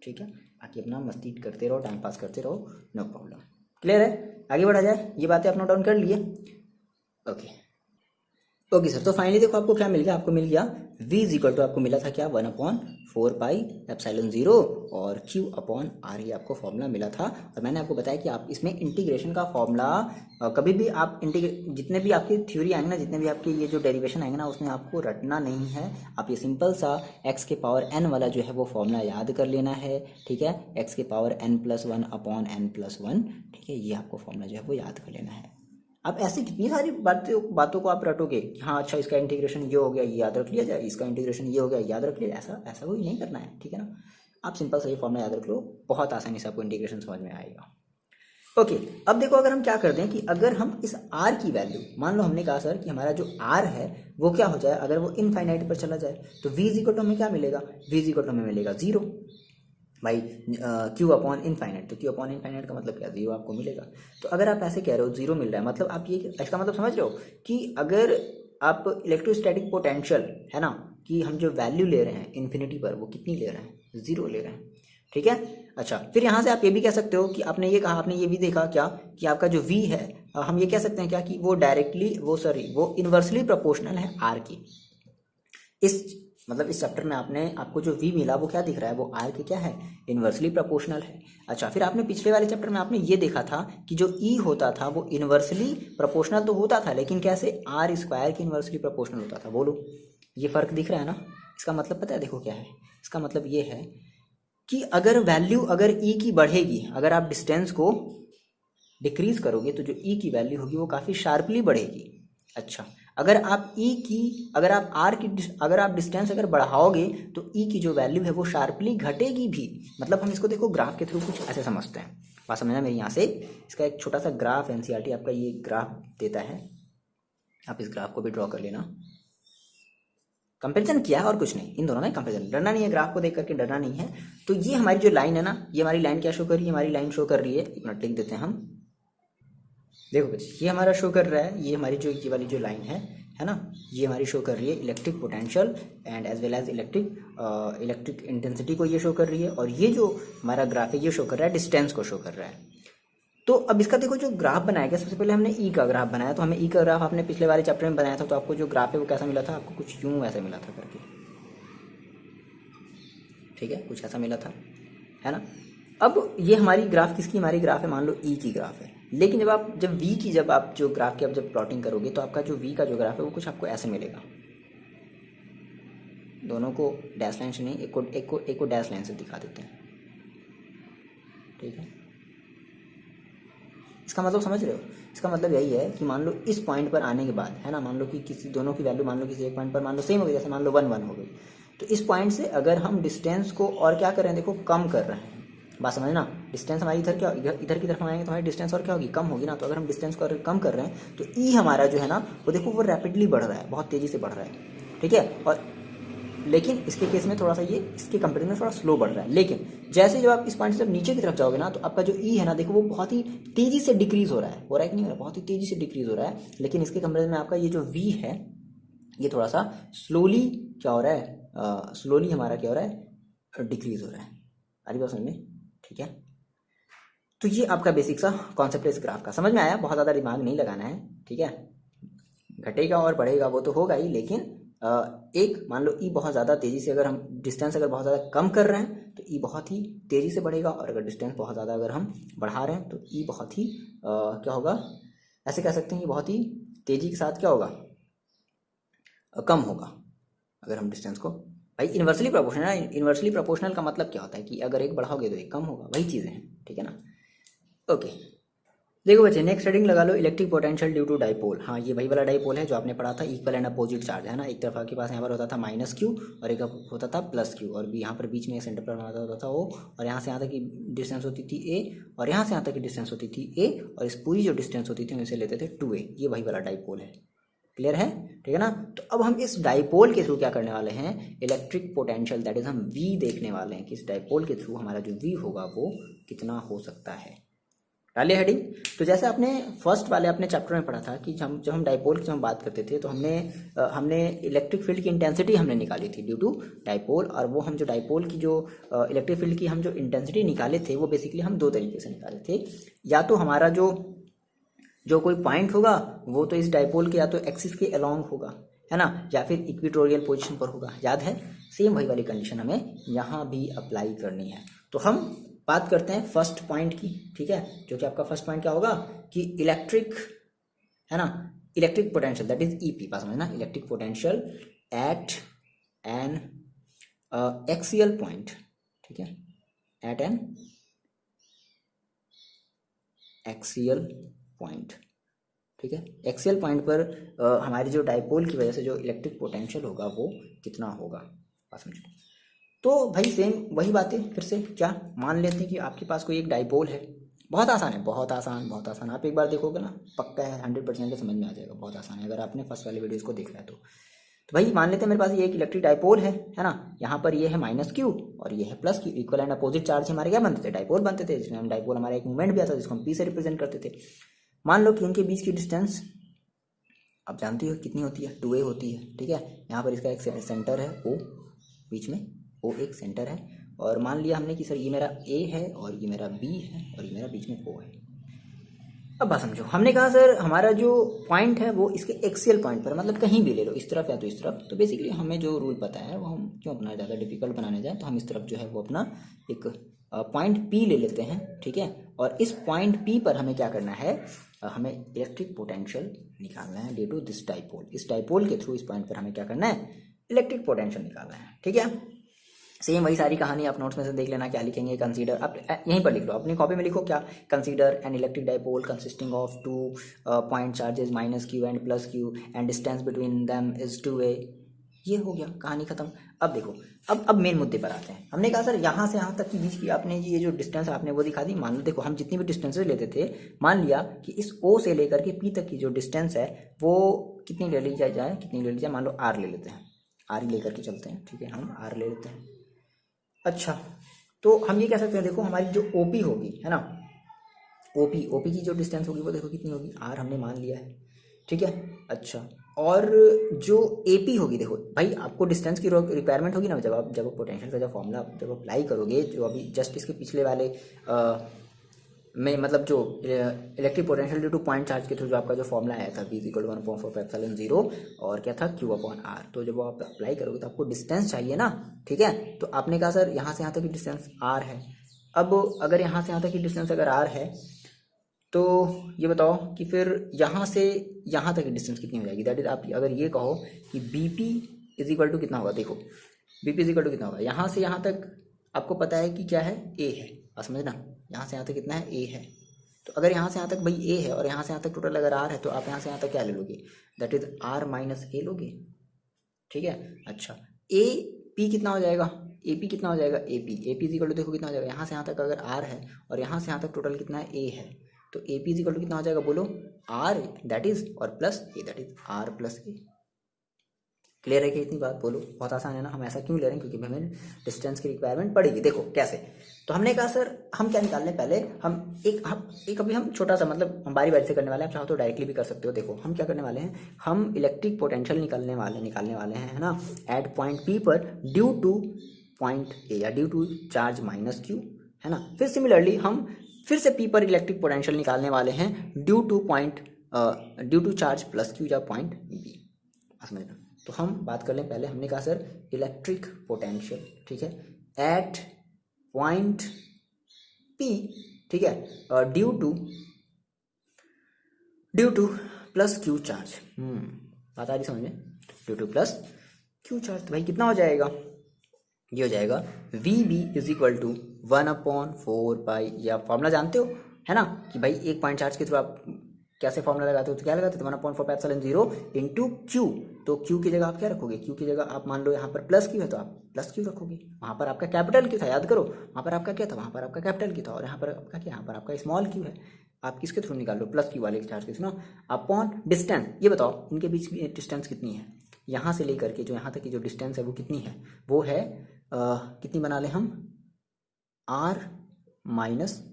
ठीक है, बाकी अपना मस्ती करते रहो, टाइम पास करते रहो, नो प्रॉब्लम। क्लियर है, आगे बढ़ा जाए। ये बातें आप नोट डाउन कर लिए। ओके सर, तो फाइनली देखो आपको क्या मिल गया, आपको मिल गया v इज इक्वल टू, आपको मिला था क्या 1/4πε0 और Q/R, ये आपको फॉर्मूला मिला था। और मैंने आपको बताया कि आप इसमें इंटीग्रेशन का फॉर्मूला कभी भी आप जितने भी आपकी थ्योरी आएंगे ना, जितने भी आपके ये जो डेरिवेशन आएंगे ना, उसमें आपको रटना नहीं है। आप ये सिंपल सा x के पावर n वाला जो है वो फॉर्मूला याद कर लेना है। ठीक है, x के पावर n+1/n+1। ठीक है, ये आपको फॉर्मूला जो है वो याद कर लेना है। अब ऐसी कितनी सारी बातों को आप रटोगे कि हाँ अच्छा इसका इंटीग्रेशन ये हो गया, ये याद रख लिया जाए, इसका इंटीग्रेशन ये हो गया, याद रख लिया, ऐसा कोई नहीं करना है। ठीक है ना, आप सिंपल सा ये फॉर्मूला याद रख लो, बहुत आसानी से आपको इंटीग्रेशन समझ में आएगा। ओके, अब देखो अगर हम क्या करते हैं कि अगर हम इस r की वैल्यू, मान लो हमने कहा सर कि हमारा जो r है वो क्या हो जाए, अगर वो इनफाइनाइट पर चला जाए तो v इज इक्वल टू हमें क्या मिलेगा, v इज इक्वल टू हमें मिलेगा 0 भाई Q/इनफाइनाइट। तो Q/इनफाइनाइट का मतलब क्या, 0 आपको मिलेगा। तो अगर आप ऐसे कह रहे हो 0 मिल रहा है, मतलब आप ये, इसका मतलब समझ रहे हो कि अगर आप इलेक्ट्रोस्टैटिक पोटेंशियल है ना, कि हम जो वैल्यू ले रहे हैं इन्फिनिटी पर, वो कितनी ले रहे हैं, 0 ले रहे हैं। ठीक है, अच्छा फिर यहाँ से आप ये भी कह सकते हो कि आपने ये कहा, आपने ये भी देखा क्या कि आपका जो v है, हम ये कह सकते हैं क्या कि वो डायरेक्टली वो इन्वर्सली प्रोपोर्शनल है r की। इस चैप्टर में आपको जो v मिला वो क्या दिख रहा है, वो r के क्या है, इन्वर्सली प्रोपोर्शनल है। अच्छा, फिर आपने पिछले वाले चैप्टर में आपने ये देखा था कि जो e होता था वो इन्वर्सली प्रोपोर्शनल तो होता था, लेकिन कैसे, r² के इन्वर्सली प्रोपोर्शनल होता था। बोलो, ये फर्क दिख रहा है ना। इसका मतलब पता है देखो क्या है, इसका मतलब ये है कि अगर वैल्यू अगर e की बढ़ेगी, अगर आप डिस्टेंस को डिक्रीज करोगे तो जो e की वैल्यू होगी वो काफ़ी शार्पली बढ़ेगी। अच्छा, अगर आप अगर आप डिस्टेंस अगर बढ़ाओगे तो e की जो वैल्यू है वो शार्पली घटेगी भी। मतलब हम इसको देखो ग्राफ के थ्रू कुछ ऐसे समझते हैं, बात समझना मेरी। यहाँ से इसका एक छोटा सा ग्राफ एनसीईआरटी आपका ये ग्राफ देता है, आप इस ग्राफ को भी ड्रॉ कर लेना। कंपैरिजन किया है और कुछ नहीं, इन दोनों में कंपैरिजन, डरना नहीं है, ग्राफ को देख करके डरना नहीं है। तो ये हमारी जो लाइन है ना, ये हमारी लाइन क्या शो कर रही है, हमारी लाइन शो कर रही है, एक मिनट लिख देते हैं हम। देखो बच्चे, ये हमारा शो कर रहा है, ये हमारी जो ये वाली जो लाइन है ना, ये हमारी शो कर रही है electric potential and as well as electric intensity को ये शो कर रही है। और ये जो हमारा ग्राफ है ये शो कर रहा है डिस्टेंस को शो कर रहा है। तो अब इसका देखो जो ग्राफ बनाया गया, सबसे पहले हमने ई का ग्राफ बनाया। तो हमें ई का ग्राफ आपने पिछले वाले चैप्टर में बनाया था, तो आपको जो ग्राफ है वो कैसा मिला था, आपको कुछ यूं ऐसा मिला था करके। ठीक है, कुछ ऐसा मिला था, है ना। अब ये हमारी ग्राफ किसकी, हमारी ग्राफ है मान लो ई की ग्राफ है। लेकिन जब वी की जब आप जो ग्राफ की जब प्लॉटिंग करोगे तो आपका जो वी का जो ग्राफ है वो कुछ आपको ऐसे मिलेगा। दोनों को डैश लाइन से नहीं, एक को डैश लाइन से दिखा देते हैं। ठीक है, इसका मतलब समझ रहे हो, इसका मतलब यही है कि मान लो इस पॉइंट पर आने के बाद, है ना, मान लो कि किसी दोनों की वैल्यू मान लो किसी एक पॉइंट पर मान लो सेम हो गई, जैसे मान लो 1 हो गई। तो इस पॉइंट से अगर हम डिस्टेंस को और क्या कर रहे हैं, देखो कम कर रहे हैं। बात समझना, डिस्टेंस हमारी इधर की तरफ आएंगे तो हमारी डिस्टेंस और क्या होगी, कम होगी ना। तो अगर हम डिस्टेंस को कम कर रहे हैं तो ई हमारा जो है ना वो देखो वो रैपिडली बढ़ रहा है, बहुत तेज़ी से बढ़ रहा है। ठीक है, और लेकिन इसके केस में थोड़ा सा ये इसके कंपेरिजन में थोड़ा स्लो बढ़ रहा है। लेकिन जैसे जब आप इस पॉइंट से जब नीचे की तरफ जाओगे ना तो आपका जो ई है ना, देखो वो बहुत ही तेज़ी से डिक्रीज हो रहा है कि नहीं हो रहा है, बहुत ही तेज़ी से डिक्रीज हो रहा है। लेकिन इसके कंपेरिजन में आपका ये जो वी है ये थोड़ा सा स्लोली क्या हो रहा है, स्लोली हमारा क्या हो रहा है, डिक्रीज हो रहा है। आ रही बात समझ में। ठीक है, तो ये आपका बेसिक सा कॉन्सेप्ट है इस ग्राफ का, समझ में आया, बहुत ज़्यादा दिमाग नहीं लगाना है। ठीक है, घटेगा और बढ़ेगा वो तो होगा ही, लेकिन एक मान लो ई बहुत ज़्यादा तेज़ी से, अगर हम डिस्टेंस अगर बहुत ज़्यादा कम कर रहे हैं तो ई बहुत ही तेज़ी से बढ़ेगा, और अगर डिस्टेंस बहुत ज़्यादा अगर हम बढ़ा रहे हैं तो ई बहुत ही क्या होगा, ऐसे कह सकते हैं कि बहुत ही तेज़ी के साथ क्या होगा, कम होगा अगर हम डिस्टेंस को, भाई इन्वर्सली प्रोपोर्शनल है। इन्वर्सली प्रोपोर्शनल का मतलब क्या होता है कि अगर एक बढ़ाओगे तो एक कम होगा, वही चीज़ें हैं, ठीक है ना। ओके, देखो बच्चे नेक्स्ट हेडिंग लगा लो, electric potential due to dipole. हाँ, ये वही वाला डाइपोल है जो आपने पढ़ा था, इक्वल एंड अपोजिट चार्ज है ना, एक तरफ आपके पास यहाँ पर होता था माइनस क्यू और एक होता था प्लस क्यू, और यहाँ पर बीच में सेंटर पर होता था ओ, और यहाँ से यहाँ तक की डिस्टेंस होती थी ए, और यहाँ से यहाँ तक की डिस्टेंस होती थी ए, और इस पूरी जो डिस्टेंस होती थी हम इसे लेते थे 2a। ये वही वाला डाइपोल है, क्लियर है, ठीक है ना। तो अब हम इस डाइपोल के थ्रू क्या करने वाले हैं, इलेक्ट्रिक पोटेंशियल दैट इज हम V देखने वाले हैं कि इस डाइपोल के थ्रू हमारा जो V होगा वो कितना हो सकता है। डालिए हेडिंग। तो जैसे आपने फर्स्ट वाले अपने चैप्टर में पढ़ा था कि जब हम डाइपोल की जब हम बात करते थे तो हमने इलेक्ट्रिक फील्ड की इंटेंसिटी हमने निकाली थी ड्यू टू डाइपोल, और वो हम जो डाइपोल की जो इलेक्ट्रिक फील्ड की हम जो इंटेंसिटी निकाले थे वो बेसिकली हम दो तरीके से निकाले थे, या तो हमारा जो कोई पॉइंट होगा वो तो इस डाइपोल के या तो एक्सिस के अलोंग होगा, है ना, या फिर इक्वेटोरियल पोजीशन पर होगा, याद है, सेम वही वाली कंडीशन हमें यहाँ भी अप्लाई करनी है। तो हम बात करते हैं फर्स्ट पॉइंट की, ठीक है, जो कि आपका फर्स्ट पॉइंट क्या होगा कि इलेक्ट्रिक, है ना, electric potential that is EP, पास में ना, electric potential at an axial point, ठीक है, एट एन एक्सियल पॉइंट, ठीक है, एक्सियल पॉइंट पर हमारी जो डाइपोल की वजह से जो इलेक्ट्रिक पोटेंशियल होगा वो कितना होगा, बात समझो। तो भाई सेम वही बातें फिर से, क्या मान लेते हैं कि आपके पास कोई एक डाइपोल है, बहुत आसान है, बहुत आसान, बहुत आसान, आप एक बार देखोगे ना पक्का है 100% समझ में आ जाएगा, बहुत आसान है अगर आपने फर्स्ट वाले वीडियोस को देखा है तो भाई मान लेते हैं मेरे पास ये एक इलेक्ट्रिक डाइपोल है ना, यहाँ पर ये है माइनस क्यू और ये है plus Q, equal and opposite charge हमारे क्या बनते थे, डाइपोल बनते थे, जिसमें हम डाइपोल हमारा एक मूवमेंट भी आता था जिसको हम पी से रिप्रेजेंट करते थे। मान लो कि इनके बीच की डिस्टेंस आप जानते हो कितनी होती है, 2a होती है, ठीक है, यहाँ पर इसका एक सेंटर है O, बीच में O एक सेंटर है, और मान लिया हमने कि सर ये मेरा A है और ये मेरा B है और ये मेरा बीच में O है। अब बात समझो, हमने कहा सर हमारा जो पॉइंट है वो इसके एक्सियल पॉइंट पर, मतलब कहीं भी ले लो, इस तरफ या तो इस तरफ, तो बेसिकली हमें जो रूल पता है वो हम क्यों अपना ज़्यादा डिफिकल्ट बनाने जाए, तो हम इस तरफ जो है वो अपना एक पॉइंट P ले लेते हैं, ठीक है, और इस पॉइंट P पर हमें क्या करना है, हमें इलेक्ट्रिक पोटेंशियल निकालना है ड्यू टू दिस डाइपोल। इस डाइपोल के थ्रू इस पॉइंट पर हमें क्या करना है, इलेक्ट्रिक पोटेंशियल निकालना है, ठीक है। सेम वही सारी कहानी आप नोट्स में से देख लेना, क्या लिखेंगे, कंसीडर, आप यहीं पर लिख लो, अपनी कॉपी में लिखो क्या, consider an electric dipole consisting of 2 point charges minus Q and plus Q and distance between them is 2a। ये हो गया, कहानी खत्म। अब देखो, अब मेन मुद्दे पर आते हैं। हमने कहा सर यहाँ से यहाँ तक की बीच की आपने ये जो डिस्टेंस आपने वो दिखा दी। मान लो देखो, हम जितनी भी डिस्टेंसेज लेते थे, मान लिया कि इस O से लेकर के P तक की जो डिस्टेंस है वो कितनी ले ली जाए, कितनी ले ली जाए, मान लो R ले लेते हैं, R ही लेकर के चलते हैं, ठीक है, हम R ले लेते हैं। अच्छा, तो हम ये कह सकते हैं, देखो हमारी जो OP होगी, है ना, OP की जो डिस्टेंस होगी वो देखो कितनी होगी, R हमने मान लिया है, ठीक है। अच्छा, और जो AP होगी, देखो भाई आपको डिस्टेंस की रिक्वायरमेंट होगी ना, जब पोटेंशियल का जो फॉर्मूला जब अप्लाई करोगे, जो अभी जस्ट इसके पिछले वाले में, मतलब जो electric potential due to point charge के थ्रू जो आपका जो फॉर्मूला आया था V = 1/4πε0 और क्या था Q/R, तो जब आप अप्लाई करोगे तो आपको डिस्टेंस चाहिए ना, ठीक है। तो आपने कहा सर यहाँ से यहाँ तक की डिस्टेंस R है। अब अगर यहाँ से यहाँ तक की डिस्टेंस अगर R है तो ये बताओ कि फिर यहाँ से यहाँ तक की डिस्टेंस कितनी हो जाएगी, दैट इज आप अगर ये कहो कि BP = कितना होगा, देखो BP = कितना होगा, यहाँ से यहाँ तक आपको पता है कि क्या है, A है, और समझना यहाँ से यहाँ तक कितना है, A है। तो अगर यहाँ से यहाँ तक भाई A है और यहाँ से यहाँ तक टोटल अगर R है, तो आप यहाँ से यहाँ तक क्या ले लोगे, दैट इज R - A लोगे, ठीक है। अच्छा, AP कितना हो जाएगा, AP कितना हो जाएगा, AP देखो कितना हो जाएगा, यहाँ से यहाँ तक अगर R है और यहाँ से यहाँ तक टोटल कितना है, A है, तो AP कितना हो जाएगा, बोलो R दैट इज और plus A that is R + A। Clear है कि इतनी बात, बोलो, बहुत आसान है ना। हम ऐसा क्यों ले रहे हैं, क्योंकि हमें डिस्टेंस की रिक्वायरमेंट पड़ेगी। देखो कैसे, तो हमने कहा सर हम क्या निकालने, पहले हम एक अभी हम छोटा सा, मतलब हम बारी बारी से करने वाले हैं, आप चाहो तो डायरेक्टली भी कर सकते हो। देखो हम क्या करने वाले हैं, हम इलेक्ट्रिक पोटेंशियल निकालने वाले हैं, है ना, एट पॉइंट P पर ड्यू टू पॉइंट A या ड्यू टू चार्ज -Q, है ना। फिर सिमिलरली हम फिर से P पर इलेक्ट्रिक पोटेंशियल निकालने वाले हैं due to point due to charge plus Q या पॉइंट बी। समझना। तो हम बात कर लें पहले, हमने कहा सर इलेक्ट्रिक पोटेंशियल, ठीक है, एट पॉइंट पी, ठीक है, due to plus Q charge. बात आ रही समझ में, due to plus Q charge. तो भाई कितना हो जाएगा, ये हो जाएगा V B is equal to 1/4 pi, या फॉर्मूला जानते हो है ना, कि भाई एक पॉइंट चार्ज के थ्रू आप कैसे फॉर्मूला लगाते हो, तो क्या लगाते हो, 1/4 इंटू क्यू। तो क्यू की जगह आप क्या रखोगे, क्यू की जगह आप मान लो यहाँ पर प्लस क्यू है तो आप प्लस क्यू रखोगे। वहाँ पर आपका कैपिटल क्यू था, याद करो, वहाँ पर आपका क्या था, वहाँ पर आपका कैपिटल क्यू था, और यहाँ पर आपका क्या, यहाँ पर आपका स्मॉल क्यू है। आप किसके थ्रू निकाल लो, प्लस क्यू वाले चार्ज के थ्रू ना। अपॉन डिस्टेंस, ये बताओ इनके बीच की डिस्टेंस कितनी है, यहाँ से लेकर के जो यहाँ तक की जो डिस्टेंस है वो कितनी है, वो है कितनी बना लें हम, आर माइनस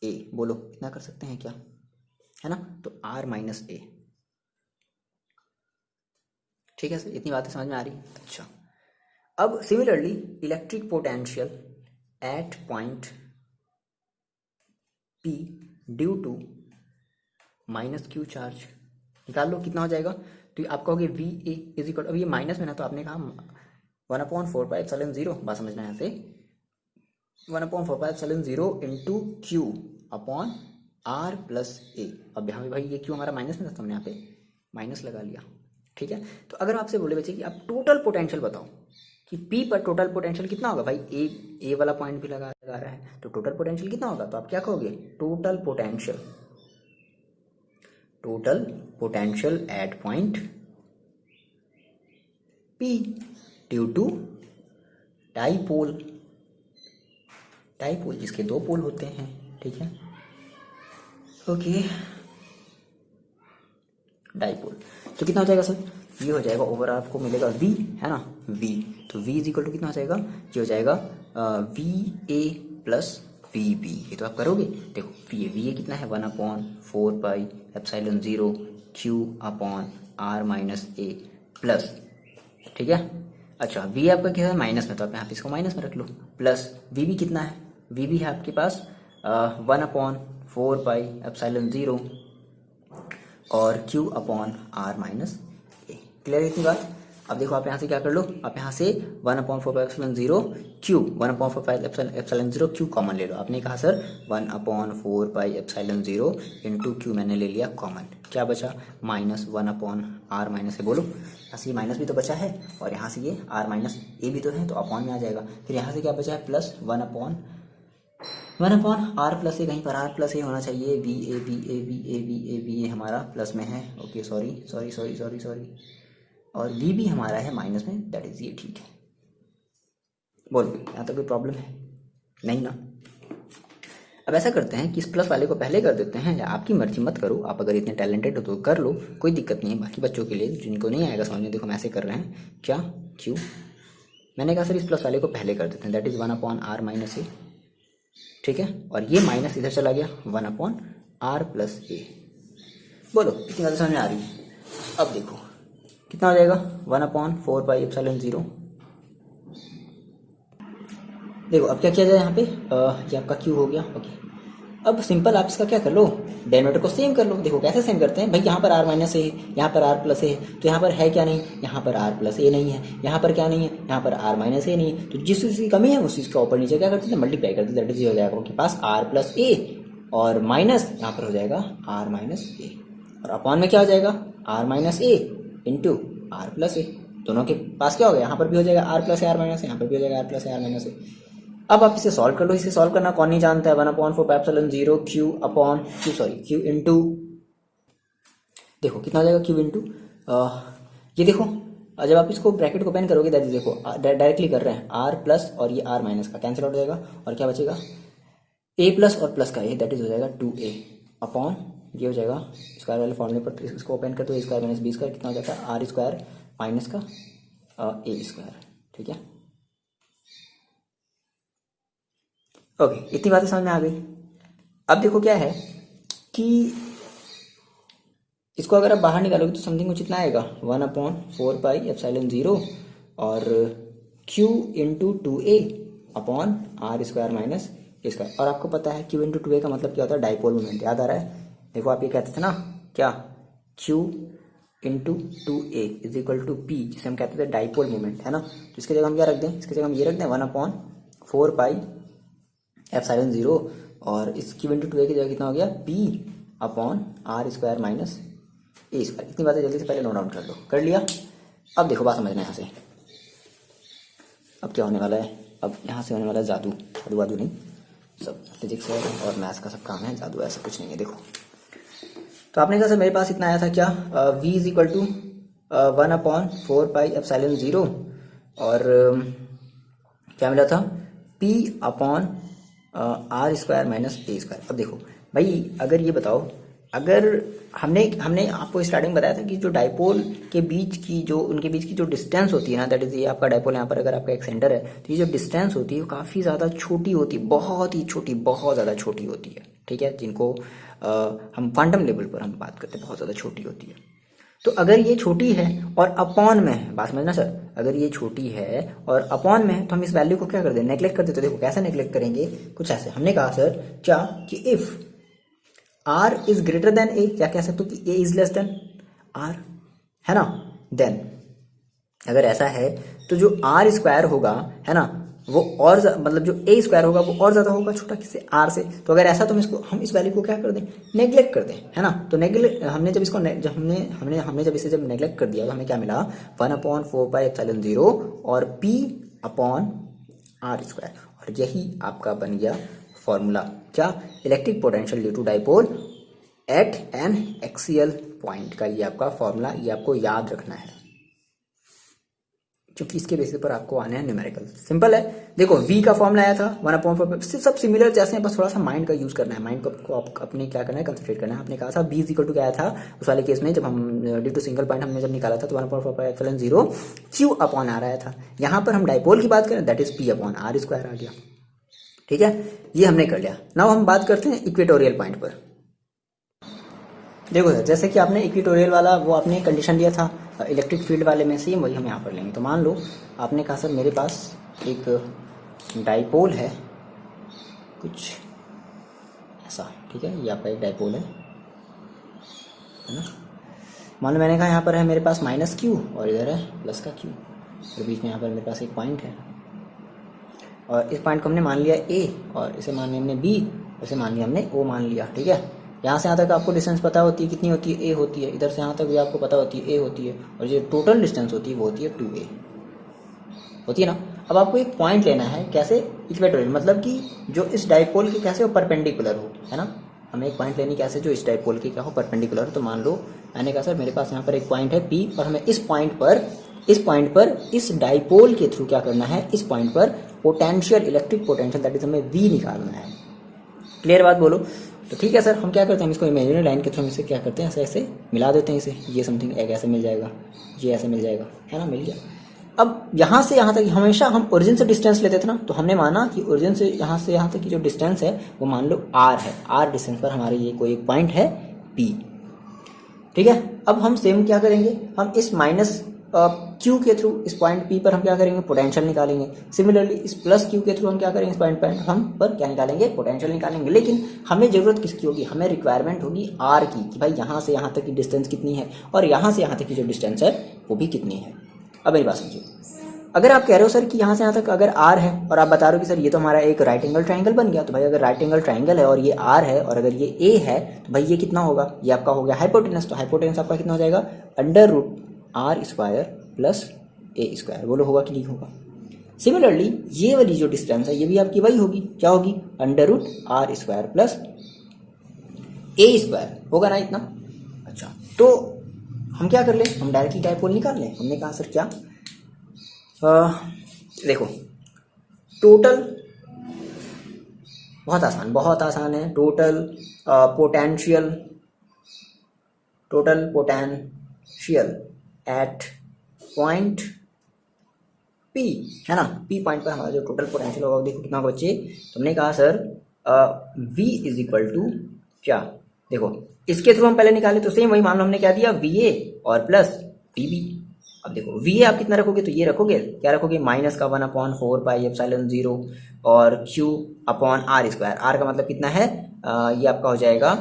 ए। बोलो कितना कर सकते हैं क्या, है ना, तो आर माइनस ए। ठीक है सर, इतनी बातें समझ में आ रही। अच्छा, अब similarly electric potential at point P due to minus Q charge निकाल लो, कितना हो जाएगा। तो आप कहोगे वी ए इज इक्वल, अब ये माइनस में ना, तो आपने कहा 1/4 बात समझना है यहाँ से, 1/4 into Q upon R plus A. अब यहाँ पे भाई ये क्यू हमारा माइनस में था, तो हमने यहाँ पे माइनस लगा लिया। ठीक है, तो अगर आपसे बोले बच्चे कि आप टोटल पोटेंशियल बताओ कि पी पर टोटल पोटेंशियल कितना होगा, भाई ए वाला पॉइंट भी लगा रहा है, तो टोटल पोटेंशियल कितना होगा, तो आप क्या कहोगे, total potential at point P due to dipole जिसके दो पोल होते हैं। ठीक है, ओके, डाईपोल। तो कितना हो जाएगा सर, ये हो जाएगा ओवर आपको मिलेगा v, है ना, v। तो v इज इक्वल टू कितना हो जाएगा, ये हो जाएगा V A plus V B. ये तो आप करोगे, देखो वी ए कितना है, 1/4 Q upon R minus A plus, ठीक है। अच्छा, v आपका क्या है, माइनस में, तो आप यहाँ पे इसको माइनस में रख लो, प्लस वी बी कितना है, वी बी है आपके पास 1/4 और q upon R minus A. Clear है इतनी बात। अब देखो आप यहाँ से क्या कर लो, आप यहाँ से 1/4 क्यू कॉमन ले लो। आपने कहा सर 1/4 इंटू क्यू मैंने ले लिया कॉमन, क्या बचा, माइनस 1/r माइनस ए। बोलो यहाँ से ये माइनस भी तो बचा है, और यहाँ से ये r माइनस ए भी तो है, तो अपॉन में आ जाएगा। फिर यहाँ से क्या बचा है, प्लस 1/r प्लस ए, कहीं पर r प्लस ए होना चाहिए, बी ए हमारा प्लस में है, ओके सॉरी, और v भी हमारा है माइनस में, दैट इज ये, ठीक है। बोलो यहाँ तक कोई प्रॉब्लम है, नहीं ना। अब ऐसा करते हैं कि इस प्लस वाले को पहले कर देते हैं, या आपकी मर्जी, मत करो, आप अगर इतने टैलेंटेड हो तो कर लो, कोई दिक्कत नहीं है। बाकी बच्चों के लिए जिनको नहीं आएगा समझ में, देखो हम ऐसे कर रहे हैं, क्या क्यू, मैंने कहा सर इस प्लस वाले को पहले कर देते हैं, दैट इज 1/r माइनस ए, ठीक है, और ये माइनस इधर चला गया, 1/r प्लस ए। बोलो इतनी बात समझ में आ रही है। अब देखो कितना हो जाएगा, 1/4 देखो अब क्या किया जाए यहाँ पे, ये आपका क्यू हो गया, ओके। अब सिंपल आप इसका क्या कर लो, डेनोमीटर को सेम कर लो। देखो कैसे सेम करते हैं भाई, यहाँ पर r माइनस ए है, यहाँ पर r प्लस ए है, तो यहाँ पर है क्या नहीं, यहाँ पर r प्लस ए नहीं है, यहाँ पर क्या नहीं है, यहाँ पर r माइनस ए नहीं है। तो जिस चीज़ की कमी है उस चीज़ का ऊपर नीचे क्या करते थे, मल्टीप्लाई करते थे, दैट इज हो जाएगा आपके पास r प्लस ए, और माइनस यहाँ पर हो जाएगा r माइनस ए, और अपॉन में क्या हो जाएगा, r माइनस ए इंटू r प्लस ए। दोनों के पास क्या हो गया, यहाँ पर भी हो जाएगा r plus A R minus A, यहाँ पर भी हो जाएगा r plus A R minus A. अब आप इसे सॉल्व कर लो। इसे सॉल्व करना कौन नहीं जानता है, 1/4 क्यू इंटू, देखो कितना हो जाएगा, क्यू इंटू, ये देखो जब आप इसको ब्रैकेट को पेन करोगे, दैट इज देखो डायरेक्टली कर रहे हैं, r प्लस और ये r माइनस का कैंसिल आउट हो जाएगा, और क्या बचेगा, a प्लस और प्लस का a, दैट इज हो जाएगा 2a अपॉन, ये हो जाएगा स्क्वायर वाले फॉर्मूले पर इसको ओपन कर दो, a square minus b square कितना हो जाता है, r स्क्वायर माइनस का a स्क्वायर, ठीक है। ओके, इतनी बातें समझ में आ गई। अब देखो क्या है कि इसको अगर आप बाहर निकालोगे तो समथिंग कुछ इतना आएगा, 1/4 और q into 2a upon r square minus A square. और आपको पता है q इंटू 2a का मतलब क्या होता है, डाइपोल मोमेंट, याद आ रहा है। देखो आप ये कहते थे ना क्या, Q into 2a is equal to P, जिसे हम कहते थे डाइपोल मोमेंट, है ना। तो इसकी जगह हम क्या रख दें, इसकी जगह हम ये रख दें 1/4πε0, और इस Q इंटू 2a की जगह कितना हो गया, P/r² माइनस a²। इतनी बातें जल्दी से पहले नोट डाउन कर लो। कर लिया। अब देखो बात समझना यहाँ से। अब क्या होने वाला है, अब यहाँ से होने वाला है जादू। जादू वादू नहीं, सब फिजिक्स है और मैथ्स का सब काम है, जादू ऐसा कुछ नहीं है। देखो तो आपने कहा सर मेरे पास इतना आया था क्या, v इज इक्वल टू 1/4πε0, और क्या मिला था, P/r² माइनस a²। अब देखो भाई, अगर ये बताओ, अगर हमने आपको स्टार्टिंग बताया था कि जो डाइपोल के बीच की जो उनके बीच की जो डिस्टेंस होती है ना, दैट इज ये आपका डाइपोल, यहाँ पर अगर आपका एक सेंटर है तो ये जो डिस्टेंस होती है वो काफ़ी ज़्यादा छोटी होती है, बहुत ही छोटी, बहुत ज़्यादा छोटी होती है, ठीक है, जिनको हम क्वांटम लेवल पर हम बात करते हैं, बहुत ज़्यादा छोटी होती है। तो अगर ये छोटी है और अपॉन में है, बात समझना सर, अगर ये छोटी है और अपॉन में है तो हम इस वैल्यू को क्या कर दें, नेग्लेक्ट कर देते। तो देखो कैसे नेग्लेक्ट करेंगे, कुछ ऐसे। हमने कहा सर क्या कि if r is greater than a, क्या कह सकते हो कि a is less than r, है ना। देन अगर ऐसा है तो जो r² होगा, है ना, वो और मतलब जो a² होगा वो और ज्यादा होगा छोटा किससे, r से। तो अगर ऐसा तो हम इस वैल्यू को क्या कर दें, नेग्लेक्ट कर दें, है ना। तो नेग्लेक्ट हमने जब इसको जब हमने जब इसे जब नेग्लेक्ट कर दिया तो हमें क्या मिला, 1/4πε0 और P/r², और यही आपका बन गया फॉर्मूला, क्या, electric potential due to dipole at an axial point का। ये आपका फॉर्मूला, ये आपको याद रखना है क्योंकि इसके बेसिस पर आपको आने हैं न्यूमेरिकल। सिंपल है। देखो v का फॉर्मूला आया था 1/4, सब सिमिलर जैसे हैं, बस थोड़ा सा माइंड का यूज करना है, माइंड को अपने क्या करना है, कंसंट्रेट करना है। आपने कहा था b इज इक्वल टू क्या आया था उस वाले केस में, जब हम ड्यू टू सिंगल पॉइंट हमने जब निकाला था तो 1/4πε0 Q/r आया था। यहाँ पर हम डाइपोल की बात करें, दैट इज P/r² आ गया, ठीक है। ये हमने कर लिया। नाउ हम बात करते हैं इक्वेटोरियल पॉइंट पर। देखो सर, जैसे कि आपने इक्वेटोरियल वाला वो आपने कंडीशन दिया था इलेक्ट्रिक फील्ड वाले में, सेम वही हम यहाँ पर लेंगे। तो मान लो आपने कहा सर मेरे पास एक डाइपोल है कुछ ऐसा, ठीक है, ये आपका एक डाइपोल है ना। मान लो मैंने कहा यहाँ पर है मेरे पास -q और इधर है प्लस का q, और बीच में यहाँ पर मेरे पास एक पॉइंट है, और इस पॉइंट को हमने मान लिया a, और इसे मान लिया हमने b, इसे मान लिया हमने o मान लिया, ठीक है। यहाँ से यहाँ तक आपको डिस्टेंस पता होती है, कितनी होती है, a होती है। इधर से यहाँ तक भी आपको पता होती है, a होती है, और जो टोटल डिस्टेंस होती है वो होती है 2a होती है ना। अब आपको एक पॉइंट लेना है, कैसे, इक्वेटोरियल, मतलब कि जो इस डाइपोल के कैसे वो परपेंडिकुलर हो, है ना। हमें एक पॉइंट लेनी कैसे, जो इस डाइपोल के क्या हो, परपेंडिकुलर हो। तो मान लो मैंने कहा सर मेरे पास यहाँ पर एक पॉइंट है P, और हमें इस पॉइंट पर इस डाइपोल के थ्रू क्या करना है, इस पॉइंट पर potential, electric potential, that is हमें V निकालना है। क्लियर बात बोलो। तो ठीक है सर, हम क्या करते हैं, इसको इमेजिनरी लाइन के थ्रू इसे क्या करते हैं, ऐसे ऐसे मिला देते हैं इसे, ये समथिंग एक ऐसे मिल जाएगा, ये ऐसे मिल जाएगा, है ना, मिल गया। अब यहाँ से यहाँ तक हमेशा हम ओरिजिन से डिस्टेंस लेते थे ना, तो हमने माना कि ओरिजिन से यहाँ तक की जो डिस्टेंस है वो मान लो r है, r डिस्टेंस पर हमारे ये कोई एक पॉइंट है P, ठीक है। अब हम सेम क्या करेंगे, हम इस q के थ्रू इस पॉइंट P पर हम क्या करेंगे, पोटेंशियल निकालेंगे। सिमिलरली इस +q के थ्रू हम क्या करेंगे, इस पॉइंट हम पर क्या निकालेंगे, पोटेंशियल निकालेंगे। लेकिन हमें जरूरत किसकी होगी, हमें रिक्वायरमेंट होगी r की, कि भाई यहाँ से यहाँ तक की डिस्टेंस कितनी है और यहाँ से यहाँ तक की जो डिस्टेंस है वो भी कितनी है। अब मेरी बात समझिए, अगर आप कह रहे हो सर कि यहाँ से यहाँ तक अगर r है और आप बता रहे हो कि सर ये तो हमारा एक राइट एंगल ट्राइंगल बन गया, तो भाई अगर राइट एंगल ट्राइंगल है और ये r है और अगर ये a है तो भाई ये कितना होगा, ये आपका हो गया हाइपोटेनस। तो हाइपोटेनस आपका कितना हो जाएगा, √r² प्लस a²। बोलो होगा कि नहीं होगा। सिमिलरली ये वाली जो डिस्टेंस है ये भी आपकी वही होगी, क्या होगी, √r² प्लस a², होगा ना इतना। अच्छा, तो हम क्या कर ले, हम डायरेक्टली डाइपोल निकाल लें। हमने कहा सर क्या, देखो टोटल बहुत आसान है, total potential at point P, है ना। P पॉइंट पर हमारा जो टोटल पोटेंशियल होगा देखो कितना बच्चे। तुमने कहा sir V is equal to क्या, देखो इसके थ्रू हम पहले निकाले तो सेम वही मान लो हमने क्या दिया, VA और प्लस PB। अब देखो VA आप कितना रखोगे, तो ये रखोगे, क्या रखोगे, -1/4πε0 और Q/r²। r का मतलब कितना है, ये आपका हो जाएगा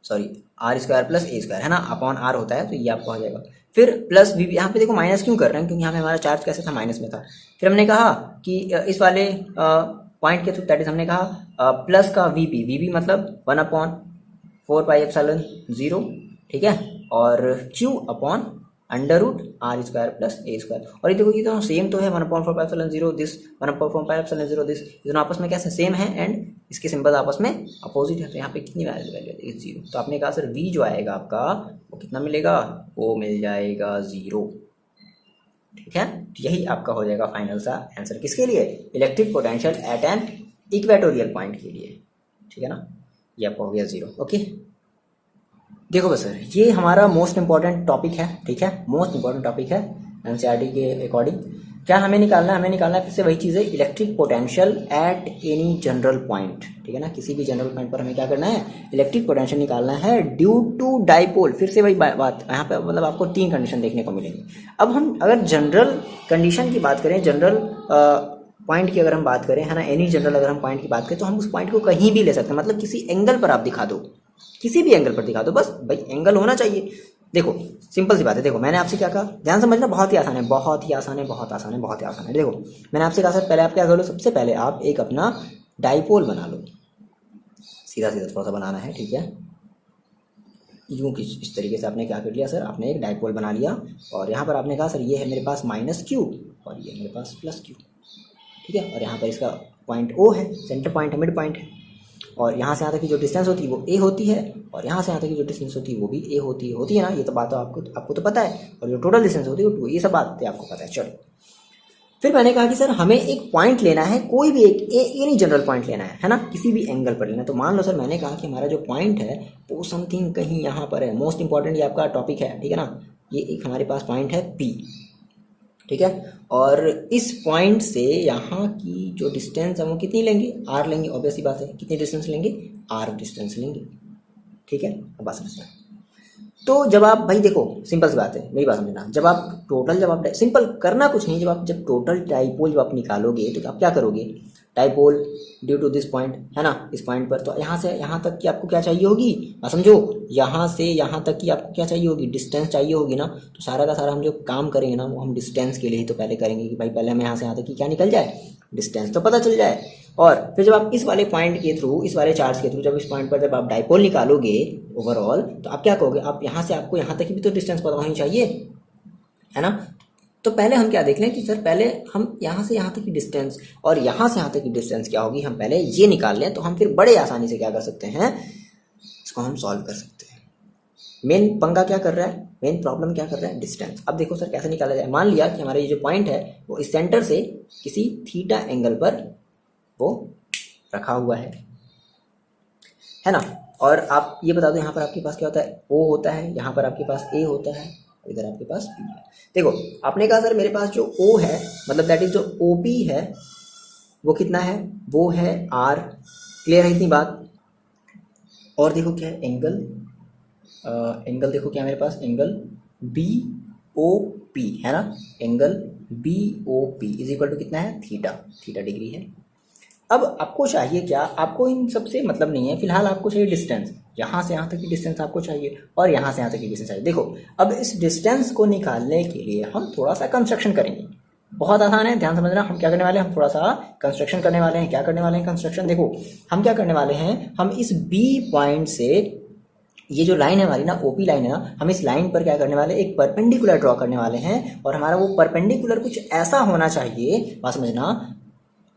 sorry R square plus A square है ना, अपॉन आर होता है, तो ये आपका हो जाएगा। फिर प्लस वी, यहाँ पे देखो माइनस क्यों कर रहे हैं, क्योंकि यहाँ पे हमारा चार्ज कैसे था, माइनस में था। फिर हमने कहा कि इस वाले पॉइंट के थ्रू, दैट इज हमने कहा प्लस का वी पी मतलब 1/4πε0, ठीक है, और Q upon under root R square plus A square. और ये देखो ये तो सेम तो है, 1/4πε0 दिस, 1/4πε0 दिस, ये दोनों आपस में कैसे सेम है, एंड इसके सिंबल आपस में अपोजिट है, तो यहाँ पे कितनी वैल्यू है 0। तो आपने कहा सर v जो आएगा आपका वो कितना मिलेगा, वो मिल जाएगा 0, ठीक है। तो यही आपका हो जाएगा फाइनल सा आंसर, किसके लिए, electric potential at an equatorial point के लिए, ठीक है ना, ये आपका हो गया 0। ओके, देखो बस सर ये हमारा मोस्ट इंपॉर्टेंट टॉपिक है, ठीक है, मोस्ट इंपॉर्टेंट टॉपिक है एनसीईआरटी के अकॉर्डिंग। क्या हमें निकालना है, हमें निकालना है फिर से वही चीज़ है, electric potential at any general point, ठीक है ना, किसी भी जनरल पॉइंट पर हमें क्या करना है, इलेक्ट्रिक पोटेंशियल निकालना है ड्यू टू डाइपोल। फिर से वही बात यहाँ पे, मतलब आपको 3 कंडीशन देखने को मिलेंगी। अब हम अगर जनरल कंडीशन की बात करें, जनरल पॉइंट की अगर हम बात करें, है ना, एनी जनरल अगर हम पॉइंट की बात करें, तो हम उस पॉइंट को कहीं भी ले सकते हैं, मतलब किसी एंगल पर आप दिखा दो, किसी भी एंगल पर दिखा दो, बस भाई एंगल होना चाहिए। देखो सिंपल सी बात है, देखो मैंने आपसे क्या कहा, ध्यान समझना, बहुत ही आसान है, बहुत ही आसान है, बहुत आसान है, बहुत ही आसान है। देखो मैंने आपसे कहा सर पहले आप क्या करो, सबसे पहले आप एक अपना डाइपोल बना लो, सीधा सीधा थोड़ा सा बनाना है, ठीक है, यूं कि इस तरीके से आपने क्या कर लिया सर, आपने एक डाइपोल बना लिया, और यहाँ पर आपने कहा सर ये है मेरे पास माइनस क्यू और ये मेरे पास प्लस क्यू, ठीक है, और यहाँ पर इसका पॉइंट ओ है, सेंटर पॉइंट है, मिड पॉइंट है, और यहाँ से यहाँ तक की जो डिस्टेंस होती है वो ए होती है, और यहाँ से यहाँ तक की जो डिस्टेंस होती है वो भी ए होती है ना, ये तो बात तो आपको तो पता है, और जो टोटल डिस्टेंस होती है वो 2, ये सब बात आपको पता है। चलो फिर मैंने कहा कि सर हमें एक पॉइंट लेना है, कोई भी एक एनी जनरल पॉइंट लेना है ना, किसी भी एंगल पर लेना है। तो मान लो सर मैंने कहा कि हमारा जो पॉइंट है वो समथिंग कहीं यहाँ पर है, मोस्ट इंपॉर्टेंट ये आपका टॉपिक है, ठीक है ना, ये एक हमारे पास पॉइंट है पी, ठीक है, और इस पॉइंट से यहाँ की जो डिस्टेंस है वो कितनी लेंगे, आर लेंगे, ऑब्वियसली बात है, कितनी डिस्टेंस लेंगे, आर डिस्टेंस लेंगे, ठीक है। अब बात समझना, तो जब आप भाई देखो सिंपल सी बात है, मेरी बात समझना, जब आप सिंपल करना कुछ नहीं, जब टोटल डाइपोल जब आप निकालोगे तो आप क्या करोगे, dipole due to this point, है ना, इस पॉइंट पर, तो यहाँ से यहाँ तक की आपको क्या चाहिए होगी, समझो, यहाँ से यहाँ तक की आपको क्या चाहिए होगी, डिस्टेंस चाहिए होगी ना। तो सारा का सारा हम जो काम करेंगे ना वो हम डिस्टेंस के लिए ही तो पहले करेंगे, कि भाई पहले हमें यहाँ से यहाँ तक की क्या निकल जाए, डिस्टेंस तो पता चल जाए। और फिर जब आप इस वाले पॉइंट के थ्रू, इस वाले चार्ज के थ्रू, जब इस पॉइंट पर जब आप डाइपोल निकालोगे ओवरऑल, तो आप क्या कहोगे, आप यहाँ से आपको यहाँ तक की भी तो डिस्टेंस पता होनी चाहिए, है ना। तो पहले हम क्या देख लें कि सर पहले हम यहाँ से यहाँ तक की डिस्टेंस और यहाँ से यहाँ तक की डिस्टेंस क्या होगी, हम पहले ये निकाल लें, तो हम फिर बड़े आसानी से क्या कर सकते हैं, इसको हम सॉल्व कर सकते हैं। मेन पंगा क्या कर रहा है, मेन प्रॉब्लम क्या कर रहा है, डिस्टेंस। अब देखो सर कैसे निकाला जाए, मान लिया कि हमारा ये जो पॉइंट है वो इस सेंटर से किसी थीटा एंगल पर वो रखा हुआ है ना, और आप ये बता दो यहाँ पर आपके पास क्या होता है, ओ होता है, यहाँ पर आपके पास ए होता है, इधर आपके पास पी है। देखो आपने कहा सर मेरे पास जो ओ है, मतलब दैट इज जो ओ पी है वो कितना है, वो है आर, क्लियर है इतनी बात। और देखो क्या है, एंगल देखो क्या है मेरे पास, एंगल बी ओ पी है ना, angle B O P is equal to कितना है, थीटा डिग्री है। अब आपको चाहिए क्या, आपको इन सबसे मतलब नहीं है, फिलहाल आपको चाहिए डिस्टेंस, यहाँ से यहाँ तक की डिस्टेंस आपको चाहिए और यहाँ से यहाँ तक की डिस्टेंस चाहिए। देखो अब इस डिस्टेंस को निकालने के लिए हम थोड़ा सा कंस्ट्रक्शन करेंगे, बहुत आसान है, ध्यान समझना। हम क्या करने वाले हैं, हम थोड़ा सा कंस्ट्रक्शन करने वाले हैं। क्या करने वाले हैं, कंस्ट्रक्शन। देखो हम क्या करने वाले हैं, हम इस बी पॉइंट से, ये जो लाइन है हमारी ना, ओपी लाइन है ना, हम इस लाइन पर क्या करने वाले, एक परपेंडिकुलर ड्रॉ करने वाले हैं, और हमारा वो परपेंडिकुलर कुछ ऐसा होना चाहिए, बात समझना,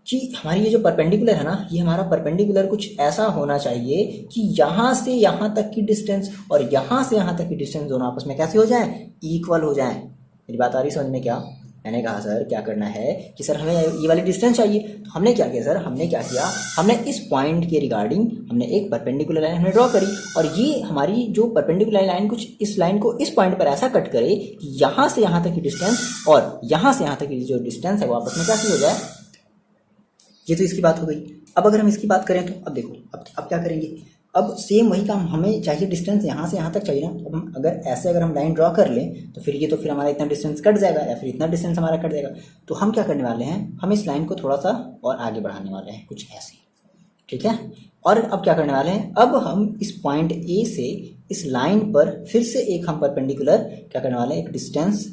कि हमारी ये जो परपेंडिकुलर है ना, ये हमारा परपेंडिकुलर कुछ ऐसा होना चाहिए कि यहाँ से यहाँ तक की डिस्टेंस और यहाँ से यहाँ तक की डिस्टेंस दोनों आपस में कैसे हो जाए, इक्वल हो जाए। मेरी बात आ रही समझ में क्या, मैंने कहा सर क्या करना है कि सर हमें ये वाली डिस्टेंस चाहिए, तो हमने क्या किया सर, हमने क्या किया, हमने इस पॉइंट के रिगार्डिंग हमने एक परपेंडिकुलर लाइन हमने ड्रॉ करी, और ये हमारी जो परपेंडिकुलर लाइन कुछ इस लाइन को इस पॉइंट पर ऐसा कट करे कि यहाँ से यहाँ तक की डिस्टेंस और यहाँ से यहाँ तक की जो डिस्टेंस है वो आपस में कैसी हो जाए। ये तो इसकी बात हो गई। अब अगर हम इसकी बात करें तो अब देखो अब क्या करेंगे, अब सेम वही काम, हमें चाहिए डिस्टेंस यहाँ से यहाँ तक चाहिए ना। अब हम अगर हम लाइन ड्रॉ कर लें तो फिर हमारा इतना डिस्टेंस कट जाएगा या फिर इतना डिस्टेंस हमारा कट जाएगा। तो हम क्या करने वाले हैं, हम इस लाइन को थोड़ा सा और आगे बढ़ाने वाले हैं, कुछ ऐसे, ठीक है। और अब क्या करने वाले हैं, अब हम इस पॉइंट ए से इस लाइन पर फिर से एक हम परपेंडिकुलर क्या करने वाले हैं, एक डिस्टेंस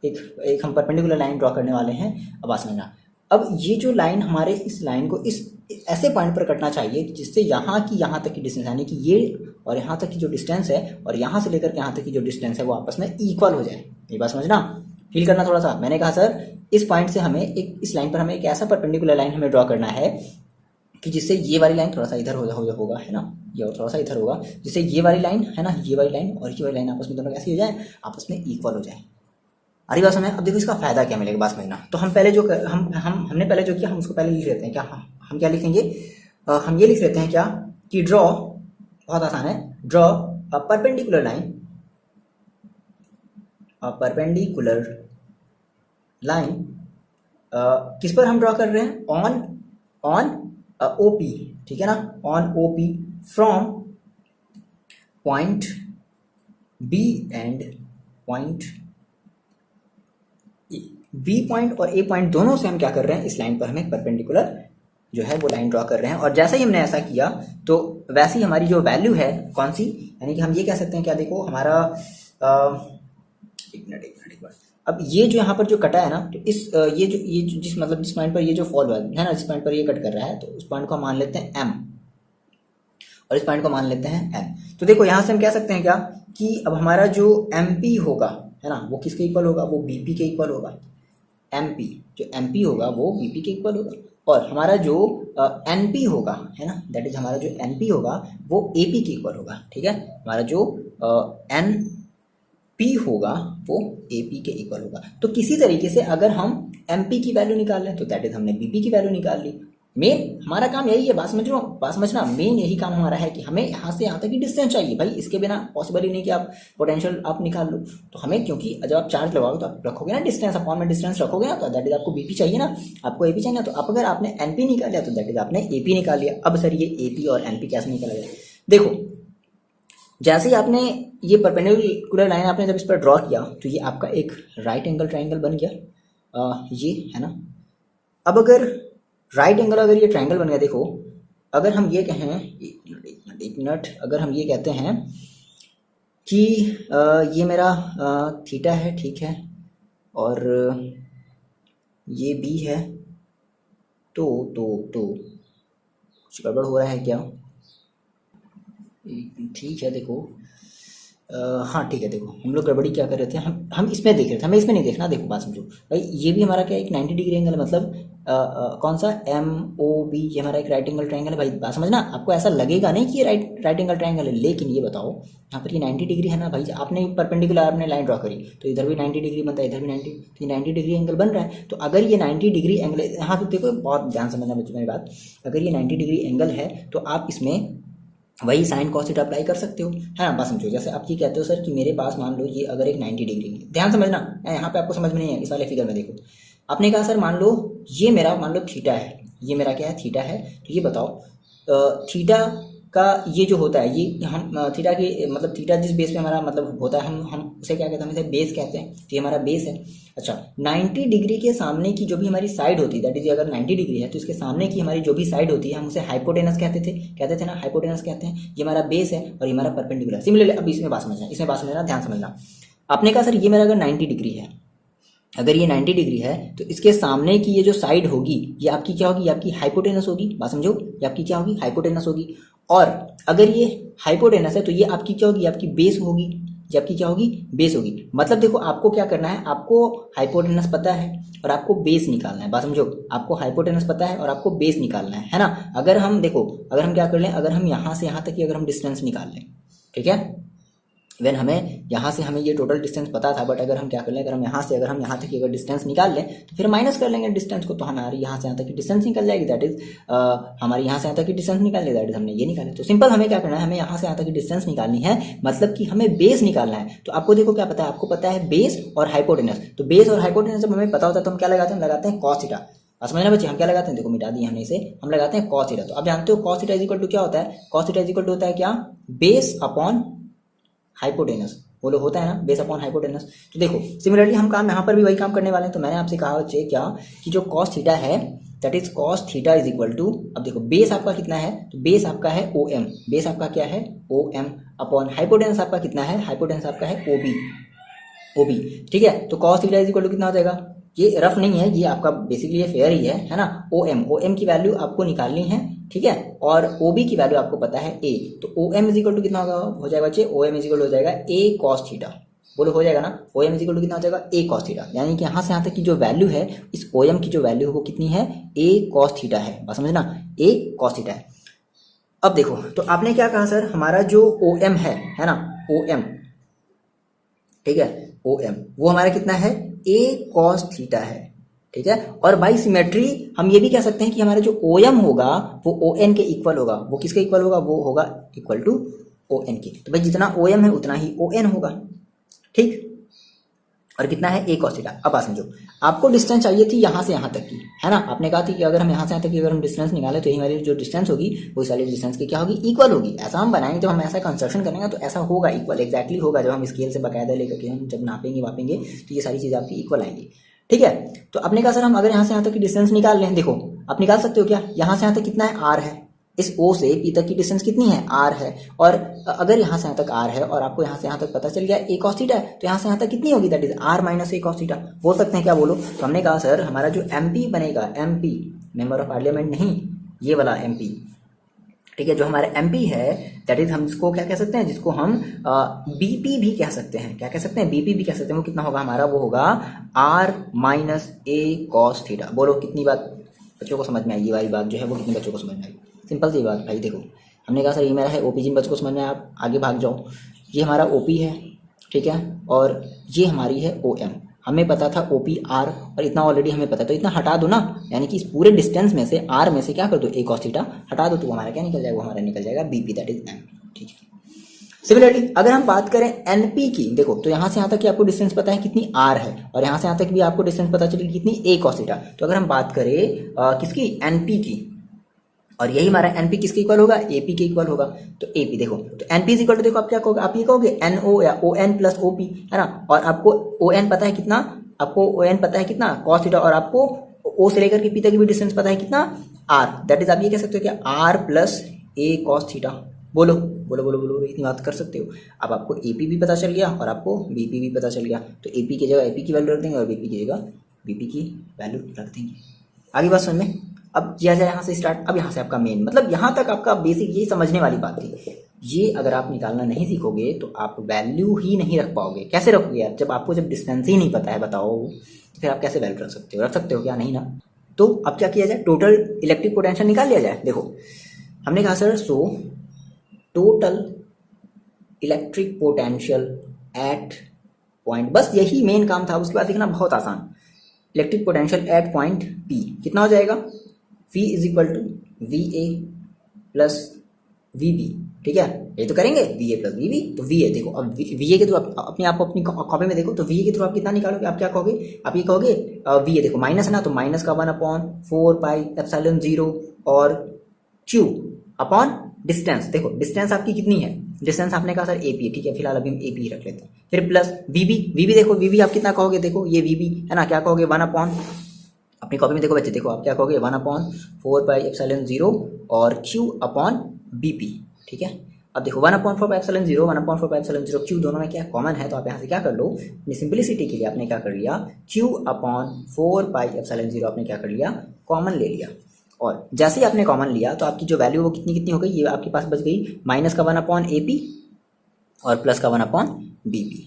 एक हम परपेंडिकुलर लाइन ड्रॉ करने वाले हैं। अब बात समझना, अब ये जो लाइन हमारे इस लाइन को इस ऐसे पॉइंट पर कटना चाहिए जिससे यहाँ की यहाँ तक की डिस्टेंस, यानी कि ये और यहाँ तक की जो डिस्टेंस है और यहाँ से लेकर के यहाँ तक की जो डिस्टेंस है वो आपस में इक्वल हो जाए। ये बात समझना, फील करना थोड़ा सा। मैंने कहा सर इस पॉइंट से हमें एक इस लाइन पर हमें एक ऐसा परपेंडिकुलर लाइन हमें ड्रॉ करना है कि जिससे ये वाली लाइन थोड़ा सा इधर होगा, है ना, ये और थोड़ा सा इधर होगा, जिससे ये वाली लाइन है ना, ये वाली लाइन और ये वाली लाइन आपस में दोनों कैसी हो जाए, आपस में इक्वल हो जाए। अरे बात समझ। अब देखो इसका फायदा क्या मिलेगा, बात समझना। तो हम पहले जो हमने पहले जो किया हम उसको पहले लिख लेते हैं क्या, हम क्या लिखेंगे, हम ये लिख लेते हैं क्या कि ड्रॉ, बहुत आसान है, draw a perpendicular line, perpendicular line किस पर हम ड्रॉ कर रहे हैं, ऑन OP, ठीक है ना, on OP from point B and point B point और A पॉइंट दोनों से हम क्या कर रहे हैं, इस लाइन पर हमें परपेंडिकुलर जो है वो लाइन ड्रॉ कर रहे हैं। और जैसे ही हमने ऐसा किया तो वैसे ही हमारी जो वैल्यू है कौन सी, यानी कि हम ये कह सकते हैं क्या, देखो हमारा एक मिनट एक बार, अब ये जो यहाँ पर जो कटा है ना, तो इस ये जो जिस मतलब जिस पॉइंट पर ये जो फॉल हुआ है ना, जिस पॉइंट पर ये कट कर रहा है, तो उस पॉइंट को मान लेते हैं M और इस पॉइंट को मान लेते हैं N। तो देखो यहाँ से हम कह सकते हैं क्या कि अब हमारा जो MP होगा, है ना, वो किसके इक्वल होगा, वो BP के इक्वल होगा। MP जो MP होगा वो BP के इक्वल होगा, और हमारा जो NP होगा, है ना, दैट इज हमारा जो NP होगा वो AP के इक्वल होगा। ठीक है, हमारा जो NP होगा वो AP के इक्वल होगा। तो किसी तरीके से अगर हम MP की वैल्यू निकाल लें तो दैट इज हमने BP की वैल्यू निकाल ली। मेन हमारा काम यही है, बात समझना, मेन यही काम हमारा है कि हमें यहाँ से यहाँ तक की डिस्टेंस चाहिए भाई, इसके बिना पॉसिबल ही नहीं कि आप पोटेंशियल आप निकाल लो। तो हमें, क्योंकि जब आप चार्ज लगाओगे तो आप रखोगे ना डिस्टेंस, अपॉन में डिस्टेंस रखोगे ना, तो दैट इज आपको BP चाहिए ना, आपको AP चाहिए ना। तो अब अगर आपने NP निकाल लिया तो दैट इज आपने AP निकाल लिया। अब सर ये AP और NP कैसे निकाला जाए, देखो जैसे ही आपने ये परपेंडिकुलर लाइन आपने जब इस पर ड्रॉ किया तो ये आपका एक राइट एंगल ट्राइंगल बन गया, ये है ना। अब अगर राइट एंगल अगर ये ट्रायंगल बन गया, देखो अगर हम ये कहें, एक मिनट, अगर हम ये कहते हैं कि ये मेरा थीटा है, ठीक है, और ये B है, तो कुछ गड़बड़ हो रहा है क्या, ठीक है, देखो हाँ ठीक है, देखो हम लोग गड़बड़ी क्या कर रहे थे, हम इसमें देख रहे थे, हमें इसमें नहीं देखना। देखो बात समझो भाई, ये भी हमारा क्या एक 90 डिग्री एंगल, मतलब कौन सा MOB, ये हमारा एक राइट एंगल ट्रायंगल है भाई। बात समझना, आपको ऐसा लगेगा नहीं कि ये राइट एंगल ट्रायंगल है, लेकिन ये बताओ यहाँ पर ये 90 डिग्री है ना भाई, आपने परपेंडिकुलर आपने लाइन ड्रॉ करी तो इधर भी 90 डिग्री बनता है, इधर भी 90, तो ये 90 डिग्री एंगल बन रहा है। तो अगर ये 90 डिग्री एंगल, यहाँ पे देखो बहुत ध्यान समझना बच्चों मेरी बात, अगर ये 90 डिग्री एंगल है तो आप इसमें वही साइन कॉस थीटा अप्लाई कर सकते हो, है ना। बात समझो, जैसे आप ये कहते हो सर कि मेरे पास मान लो ये अगर एक 90 डिग्री है, ध्यान समझना, यहाँ पे आपको समझ में नहीं है, इस वाले फिगर में देखो, आपने कहा सर मान लो ये मेरा मान लो थीटा है, ये मेरा क्या है, थीटा है। तो ये बताओ थीटा का ये जो होता है, ये हम थीटा की मतलब थीटा जिस बेस पे हमारा मतलब होता है, हम उसे क्या कहते हैं, हम इसे बेस कहते हैं। तो ये हमारा बेस है। अच्छा, 90 डिग्री के सामने की जो भी हमारी साइड होती है, दैट इज अगर 90 डिग्री है तो इसके सामने की हमारी जो भी साइड होती है हम उसे हाइपोटेनस कहते थे ना, हाइपोटेनस कहते हैं। ये हमारा बेस है और ये हमारा परपेंडिकुलर। सिमिलरली अब इसमें बात समझना, ध्यान समझना। आपने कहा सर ये मेरा अगर 90 डिग्री है, अगर ये 90 डिग्री है तो इसके सामने की ये जो साइड होगी ये आपकी क्या होगी, ये आपकी हाइपोटेनस होगी। बात समझो, ये आपकी क्या होगी, हाइपोटेनस होगी। और अगर ये हाइपोटेनस है तो ये आपकी क्या होगी, आपकी बेस होगी, ये आपकी क्या होगी, बेस होगी। मतलब देखो आपको क्या करना है, आपको हाइपोटेनस पता है और आपको बेस निकालना है। बात समझो, आपको हाइपोटेनस पता है और आपको बेस निकालना है ना। अगर हम देखो, अगर हम क्या कर लें, अगर हम यहाँ से यहाँ तक की अगर हम डिस्टेंस निकाल लें, ठीक है, इवन हमें यहाँ से हमें ये टोटल डिस्टेंस पता था, बट अगर हम क्या कर लें, अगर हम यहाँ से अगर हम यहाँ तक की अगर डिस्टेंस निकाल लें तो फिर माइनस कर लेंगे डिस्टेंस को, तो हमारी यहाँ से यहाँ तक की डिस्टेंस निकल जाएगी, दैट इज हमारी यहाँ से यहाँ तक की डिस्टेंस निकाल ली, दैट इज हमने ये निकाले। तो सिंपल हमें क्या करना है, हमें यहाँ से यहाँ तक की डिस्टेंस निकालनी है, मतलब कि हमें बेस निकालना है। तो आपको देखो क्या पता है, आपको पता है बेस और हाइपोटेनस। तो बेस और हाइपोटेनस जब हमें पता होता है तो हम क्या लगाते हैं, हम लगाते हैं कॉस थीटा। समझना बच्चे, हम क्या लगाते हैं, देखो मिटा दिए हमने इसे, हम लगाते हैं कॉस थीटा। तो आप जानते हो cos theta is equal to क्या होता है, cos theta is equal to होता है क्या, बेस अपॉन हाइपोटेनस। बोलो होता है ना, बेस अपॉन हाइपोटेनस। तो देखो सिमिलरली हम काम यहाँ पर भी वही काम करने वाले हैं। तो मैंने आपसे कहा बच्चे क्या कि जो कॉस थीटा है that is cos theta is equal to, अब देखो बेस आपका कितना है, तो बेस आपका है ओ एम, बेस आपका क्या है ओ एम, अपॉन हाइपोटेनस आपका कितना है, हाइपोटेनस आपका है ओ बी, ओ बी। ठीक है, तो cos theta is equal to कितना हो जाएगा, ये रफ नहीं है, ये आपका बेसिकली ये फेयर ही है ना। ओ एम की वैल्यू आपको निकालनी है, ठीक है, और ओ बी की वैल्यू आपको पता है ए, तो O M is equal to कितना होगा, हो जाएगा बच्चे ओ एम इज इक्वल हो जाएगा ए कॉस थीटा। बोलो हो जाएगा ना, O M is equal to कितना हो जाएगा ए कॉस थीटा, यानी कि यहाँ से यहाँ तक की जो वैल्यू है इस ओ एम की जो वैल्यू है वो कितनी है ए कॉस थीटा है, बस समझना ए कॉस थीटा है। अब देखो तो आपने क्या कहा सर, हमारा जो ओ एम है ना, ओ एम, ठीक है, ओ एम वो हमारा कितना है ए कॉस थीटा है, ठीक है। और बाई सिमेट्री हम ये भी कह सकते हैं कि हमारा जो ओ एम होगा वो ओ एन के इक्वल होगा, वो किसके इक्वल होगा, वो होगा इक्वल टू ओ एन के। तो भाई जितना ओ एम है उतना ही ओ एन होगा, ठीक। और कितना है ए कॉस थीटा। अब बात समझो, आपको डिस्टेंस चाहिए थी यहाँ से यहाँ तक की, है ना, आपने कहा थी कि अगर हम यहाँ से यहाँ तक की अगर हम डिस्टेंस निकालें तो यही वाली जो डिस्टेंस होगी वो इस वाली डिस्टेंस की क्या होगी, इक्वल होगी। ऐसा हम बनाएंगे, जब हम ऐसा कंस्ट्रक्शन करेंगे तो ऐसा होगा, इक्वल एग्जैक्टली होगा। जब हम स्केल से बाकायदा लेकर के हम जब नापेंगे वापेंगे तो ये सारी चीज़ें आपकी इक्वल आएंगी, ठीक है। तो आपने कहा सर हम अगर यहाँ से यहाँ तक की डिस्टेंस निकाल लें, देखो आप निकाल सकते हो क्या, यहाँ से यहाँ तक कितना है आर है, इस O से P तक की डिस्टेंस कितनी है R है, और अगर यहाँ से यहाँ तक R है और आपको यहाँ से यहाँ तक पता चल गया A cos थीटा है, तो यहाँ से यहाँ तक कितनी होगी, that is R minus A cos theta. बोल सकते हैं क्या, बोलो। तो हमने कहा सर हमारा जो MP बनेगा, MP मेंबर ऑफ पार्लियामेंट नहीं, ये वाला MP, ठीक है, जो हमारा MP है दैट इज हम इसको क्या कह सकते हैं, जिसको हम BP भी कह सकते हैं, क्या कह सकते हैं, BP भी कह सकते हैं। वो कितना होगा हमारा, वो होगा R minus A cos theta. बोलो कितनी बात बच्चों को समझ में आई, ये वाली बात जो है वो कितनी बच्चों को समझ में आई। सिंपल सी बात भाई, देखो हमने कहा सर ये मेरा है ओपी, जिन बच्चों को समझ में आप आगे भाग जाओ। ये हमारा ओपी है, ठीक है, और ये हमारी है ओ एम। हमें पता था ओपी आर, और इतना ऑलरेडी हमें पता, तो इतना हटा दो ना, यानी कि इस पूरे डिस्टेंस में से आर में से क्या कर दो, ए कॉस थीटा हटा दो, तो हमारा क्या निकल जाएगा, वो हमारा निकल जाएगा बीपी, दैट इज एम, ठीक है। सिमिलरली अगर हम बात करें एनपी की, देखो तो यहाँ से यहाँ तक की आपको डिस्टेंस पता है कितनी आर है, और यहाँ से यहाँ तक भी आपको डिस्टेंस पता चलेगी कितनी ए कॉस थीटा। तो अगर हम बात करें किसकी, एनपी की, और यही हमारा एनपी किसके इक्वल होगा, एपी के इक्वल होगा। तो एपी देखो, तो एनपी इक्वल टू देखो आप क्या कहोगे, आप ये कहोगे एनओ या ओ एन प्लस ओपी, है ना। और आपको ओ एन पता है कितना, आपको ओ एन पता है कितना कॉस थीटा, और आपको ओ से लेकर के पी तक की भी डिस्टेंस पता है कितना आर, दैट इज आप ये कह सकते हो क्या, R plus A cos theta. बोलो बोलो बोलो बोलो, इतनी बात कर सकते हो। अब आपको एपी भी पता चल गया और आपको बीपी भी पता चल गया, तो एपी की जगह एपी की वैल्यू रख देंगे और बीपी की जगह बीपी की वैल्यू रख देंगे। आगे बात समझ में। अब किया जाए यहाँ से स्टार्ट। अब यहाँ से आपका मेन, मतलब यहाँ तक आपका बेसिक ये समझने वाली बात थी। ये अगर आप निकालना नहीं सीखोगे तो आप वैल्यू ही नहीं रख पाओगे। कैसे रखोगे यार, जब आपको जब डिस्टेंस ही नहीं पता है, बताओ तो फिर आप कैसे वैल्यू रख सकते हो, रख सकते हो क्या, नहीं ना। तो अब क्या किया जाए, टोटल इलेक्ट्रिक पोटेंशियल निकाल लिया जाए। देखो हमने कहा sir so total electric potential at point, बस यही मेन काम था। उसके बाद देखना बहुत आसान, electric potential at point P कितना हो जाएगा, V is equal to V A plus V B, ठीक है, ये तो करेंगे V A plus V B. तो वी ए देखो, अब वी ए के थ्रू अपने आप अपनी कॉपी में देखो, तो वी ए के थ्रू आप कितना निकालोगे, आप क्या कहोगे, आप ये कहोगे वी ए देखो माइनस है ना, तो माइनस का 1/4 पाई एप्सिलॉन 0 और क्यू अपॉन डिस्टेंस। देखो डिस्टेंस आपकी कितनी है, डिस्टेंस आपने कहा सर एपी, ठीक है, फिलहाल अभी हम एपी रख लेते हैं। फिर प्लस वीबी देखो, वीबी आप कितना कहोगे, देखो ये वीबी है ना, क्या कहोगे 1 अपॉन, अपनी कॉपी में देखो बच्चे, देखो आप क्या कहोगे 1/4 पाई एप्सिलॉन 0 और क्यू अपॉन बीपी, ठीक है। अब देखो 1/4 pi epsilon 0, 1/4 pi epsilon 0 Q दोनों में क्या कॉमन है, तो आप यहाँ से क्या कर लो, अपनी सिंपलिसिटी के लिए आपने क्या कर लिया, क्यू अपॉन 4 पाई एप्सिलॉन 0 आपने क्या कर लिया, कॉमन ले लिया। और जैसे ही आपने कॉमन लिया तो आपकी जो वैल्यू वो कितनी कितनी हो गई, ये आपके पास बच गई माइनस का 1/AP और प्लस का 1/BP,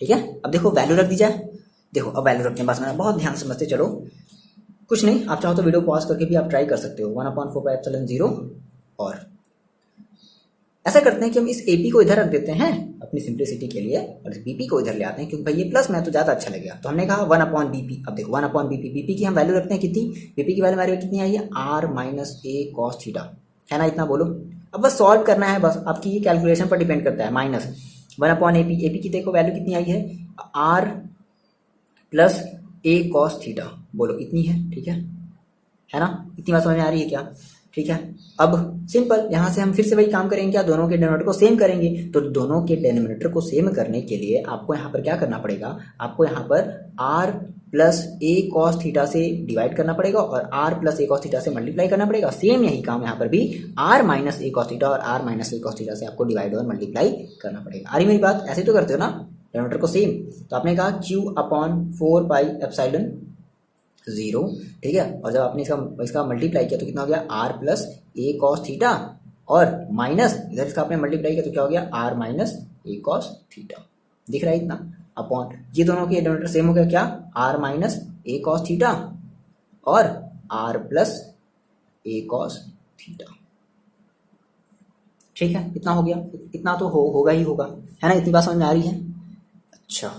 ठीक है। अब देखो वैल्यू रख दी जाए। देखो अब वैल्यू रखने के बाद बहुत ध्यान से समझते चलो, कुछ नहीं, आप चाहो तो वीडियो पॉज करके भी आप ट्राई कर सकते हो। 1/4 पाई एप्सिलॉन 0, और ऐसा करते हैं कि हम इस AP को इधर रख देते हैं अपनी सिंप्लिसिटी के लिए, और इस BP को इधर ले आते हैं, क्योंकि भाई ये प्लस में तो ज़्यादा अच्छा लगेगा। तो हमने कहा 1/BP। अब देखो 1/BP, BP की हम वैल्यू रखते हैं कितनी, BP की वैल्यू हमारे कितनी आई है, R minus A cos theta, है ना, इतना बोलो। अब बस सॉल्व करना है, बस आपकी ये कैलकुलेशन पर डिपेंड करता है। माइनस 1/AP, AP की देखो वैल्यू कितनी आई है, R plus A cos theta, बोलो इतनी है, ठीक है ना, इतनी बात समझ में आ रही है क्या। ठीक है। अब सिंपल यहाँ से हम फिर से वही काम करेंगे, क्या दोनों के डिनोमिनेटर को सेम करेंगे। तो दोनों के डिनोमिनेटर को सेम करने के लिए आपको यहाँ पर क्या करना पड़ेगा, आपको यहाँ पर r plus A cos theta से डिवाइड करना पड़ेगा और r plus A cos theta से मल्टीप्लाई करना पड़ेगा। सेम यही काम यहाँ पर भी r माइनस ए कॉस थीटा और r माइनस ए कॉस थीटा से आपको डिवाइड और मल्टीप्लाई करना पड़ेगा। आ रही मेरी बात? ऐसे तो करते हो ना डिनोमिनेटर को सेम। तो आपने कहा q अपॉन 4 पाई एप्सिलॉन 0, ठीक है। और जब आपने इसका मल्टीप्लाई किया तो कितना हो गया, r plus A cos theta और माइनस इधर इसका आपने मल्टीप्लाई किया तो क्या हो गया, r माइनस ए कॉस थीटा। दिख रहा है इतना, अपॉन ये दोनों के डिनोमिनेटर सेम हो गया, क्या r माइनस ए कॉस थीटा और r plus A cos theta. ठीक है, इतना हो गया, इतना तो होगा ही होगा, है ना। इतनी बात समझ में आ रही है? अच्छा,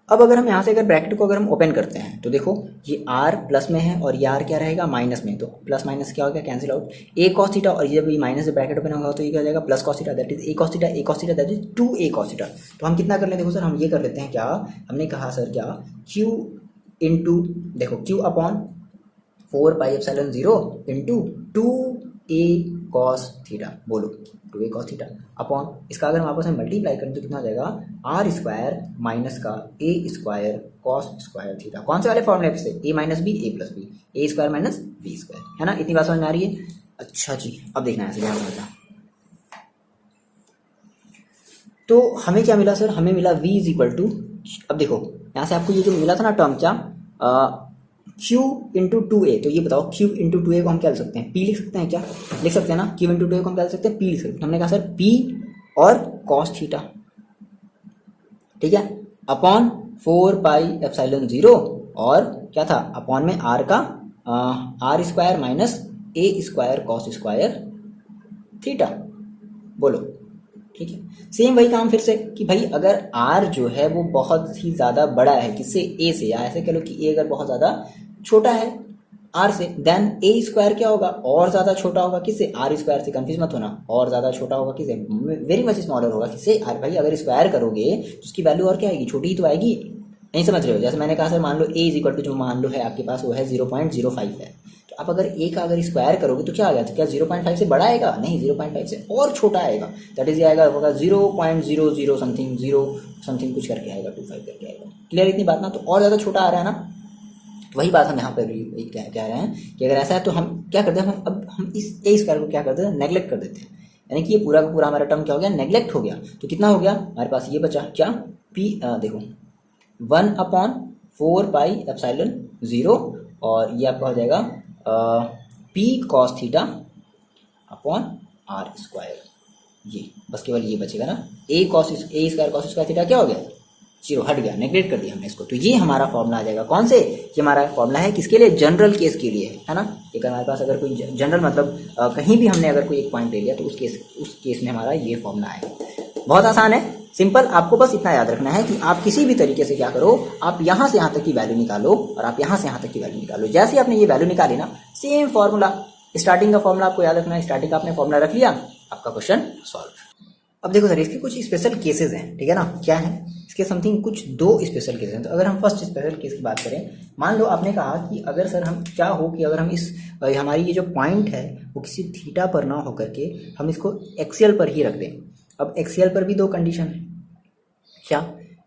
अब अगर हम यहाँ से अगर ब्रैकेट को अगर हम ओपन करते हैं तो देखो ये r प्लस में है और ये r क्या रहेगा, माइनस में। तो प्लस माइनस क्या हो गया, कैंसिल आउट। ए कॉस थीटा और ये जब ये माइनस से ब्रैकेट ओपन होगा तो ये क्या हो जाएगा, plus cos theta, that is a cos theta, A cos theta that is 2a cos theta. तो हम कितना कर लें, देखो सर हम ये कर लेते हैं, क्या हमने कहा सर, क्या q इंटू, देखो q अपॉन 4 पाई epsilon 0 into 2a cos theta, बोलो 2a कॉस थीटा अपॉन इसका अगर हम आपस में मल्टीप्लाई करें तो कितना हो जाएगा, आर स्क्वायर माइनस का ए स्क्वायर कॉस स्क्वायर थीटा। कौन से वाले फॉर्मूले से, ए माइनस बी ए प्लस बी, ए स्क्वायर माइनस बी स्क्वायर, है ना। इतनी बात समझ में आ रही है? अच्छा जी, अब देखना है ऐसे ध्यान समझना। तो हमें क्या मिला सर, हमें मिला v इज इक्वल टू, अब देखो यहाँ से आपको ये जो मिला था ना टर्म, क्या q इंटू 2a। तो ये बताओ q इंटू 2a को हम क्या लिख सकते हैं, p लिख सकते हैं, क्या लिख सकते हैं ना, q इंटू 2a को हम क्या लिख सकते हैं, p लिख सकते हैं। हमने कहा सर p और cos थीटा, ठीक है, अपॉन 4 पाई एप्सिलॉन 0 और क्या था अपॉन में r का r square minus A square cos square theta, बोलो। ठीक है, सेम वही काम फिर से कि भाई अगर r जो है वो बहुत ही ज़्यादा बड़ा है किससे, a से, या ऐसे कह लो कि a अगर बहुत ज़्यादा छोटा है r से, देन a स्क्वायर क्या होगा, और ज़्यादा छोटा होगा किससे, r स्क्वायर से। कंफ्यूज मत होना, और ज़्यादा छोटा होगा किससे, वेरी मच स्मॉलर होगा किससे, r। भाई अगर स्क्वायर करोगे तो उसकी वैल्यू और क्या आएगी, छोटी ही तो आएगी। नहीं समझ रहे हो? जैसे मैंने कहा सर मान लो a इज इक्वल टू, जो मान लो है आपके पास वो है 0.05 है, तो आप अगर a का अगर स्क्वायर करोगे तो क्या आ गया, तो क्या 0.5 से बड़ा आएगा, नहीं 0.5 से और छोटा आएगा, दैट इज आएगा होगा 0.00 समथिंग, 0 समथिंग कुछ करके आएगा, 25 करके आएगा। क्लियर इतनी बात ना, तो और ज़्यादा छोटा आ रहा है ना। तो वही बात हम यहाँ पर भी कह रहे हैं कि अगर ऐसा है तो हम क्या करते हैं, हम इस a स्क्वायर को क्या करते हैं, नेग्लेक्ट कर देते हैं, यानी कि ये पूरा का पूरा हमारा टर्म क्या हो गया, नेग्लेक्ट हो गया। तो कितना हो गया हमारे पास, ये बचा क्या, p, देखो 1/4 पाई एप्सिलॉन 0 और ये आपका हो जाएगा p cos theta upon R square. ये बस केवल ये बचेगा ना, A square cos square theta क्या हो गया, 0 हट गया, नेग्लेक्ट कर दिया हमने इसको। तो ये हमारा फॉर्मूला आ जाएगा कौन से, ये हमारा फॉर्मूला है किसके लिए, जनरल केस के लिए, है ना। एक हमारे पास अगर कोई जनरल मतलब कहीं भी हमने अगर कोई एक पॉइंट ले लिया तो उस केस में हमारा ये फॉर्मूला है। बहुत आसान है, सिंपल। आपको बस इतना याद रखना है कि आप किसी भी तरीके से क्या करो, आप यहाँ से यहाँ तक की वैल्यू निकालो और आप यहाँ से यहाँ तक की वैल्यू निकालो। जैसे ही आपने ये वैल्यू निकाली ना, सेम फॉर्मूला, स्टार्टिंग का फॉर्मूला आपको याद रखना है, स्टार्टिंग का आपने फॉर्मूला रख लिया, आपका क्वेश्चन सॉल्व। अब देखो सर इसके कुछ स्पेशल केसेस हैं, ठीक है ना। क्या है इसके, समथिंग कुछ 2 स्पेशल केसेस हैं। तो अगर हम फर्स्ट स्पेशल केस की बात करें, मान लो आपने कहा कि अगर सर हम क्या हो कि अगर हम इस हमारी ये जो पॉइंट है वो किसी थीटा पर ना होकर के हम इसको एक्सियल पर ही रख दें। अब एक्सियल पर भी 2 कंडीशन है, क्या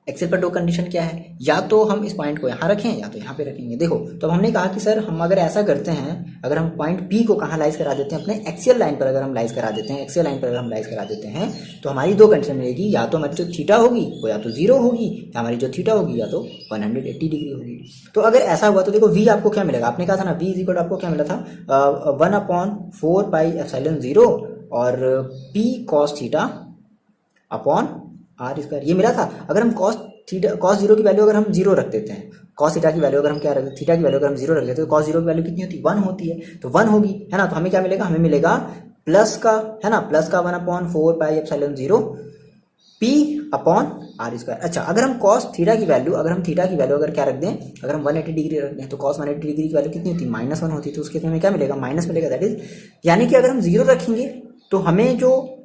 एक्सेल पर 2 कंडीशन क्या है, या तो हम इस पॉइंट को यहाँ रखें या तो यहाँ पे रखेंगे। देखो तो अब हमने कहा कि सर हम अगर ऐसा करते हैं, अगर हम पॉइंट P को कहाँ लाइज करा देते हैं, अपने एक्सियल लाइन पर अगर हम लाइज करा देते हैं, एक्सियल लाइन पर अगर हम लाइज करा देते हैं तो हमारी 2 कंडीशन मिलेगी, या तो हमारी जो थीटा होगी वो या तो 0 होगी, या हमारी जो थीटा होगी या तो 180 डिग्री होगी। तो अगर ऐसा हुआ तो देखो v आपको क्या मिलेगा, आपने कहा था ना v इज इक्वल आपको क्या मिला था 1/4 पाई एप्सिलॉन 0 और p cos theta upon R square, ये मिला था। अगर हम cos 0 की वैल्यू अगर हम 0 रख देते हैं, cos थीटा की वैल्यू अगर हम क्या रखते हैं, थीटा की वैल्यू अगर हम 0 रख देते हैं तो cos 0 की वैल्यू कितनी होती है, 1 होती है, तो 1 होगी, है ना। तो हमें क्या मिलेगा, हमें मिलेगा प्लस का, है ना, प्लस का 1/4 pi epsilon 0 p upon R square. अच्छा, अगर हम cos थीटा की वैल्यू, अगर हम थीटा की वैल्यू अगर क्या रख दें, अगर हम 180 डिग्री रख दें तो cos 180 डिग्री की वैल्यू कितनी होती है, -1 होती है। तो उसके में क्या मिलेगा, माइनस मिलेगा, दैट इज, यानी कि अगर हम 0 रखेंगे तो हमें जो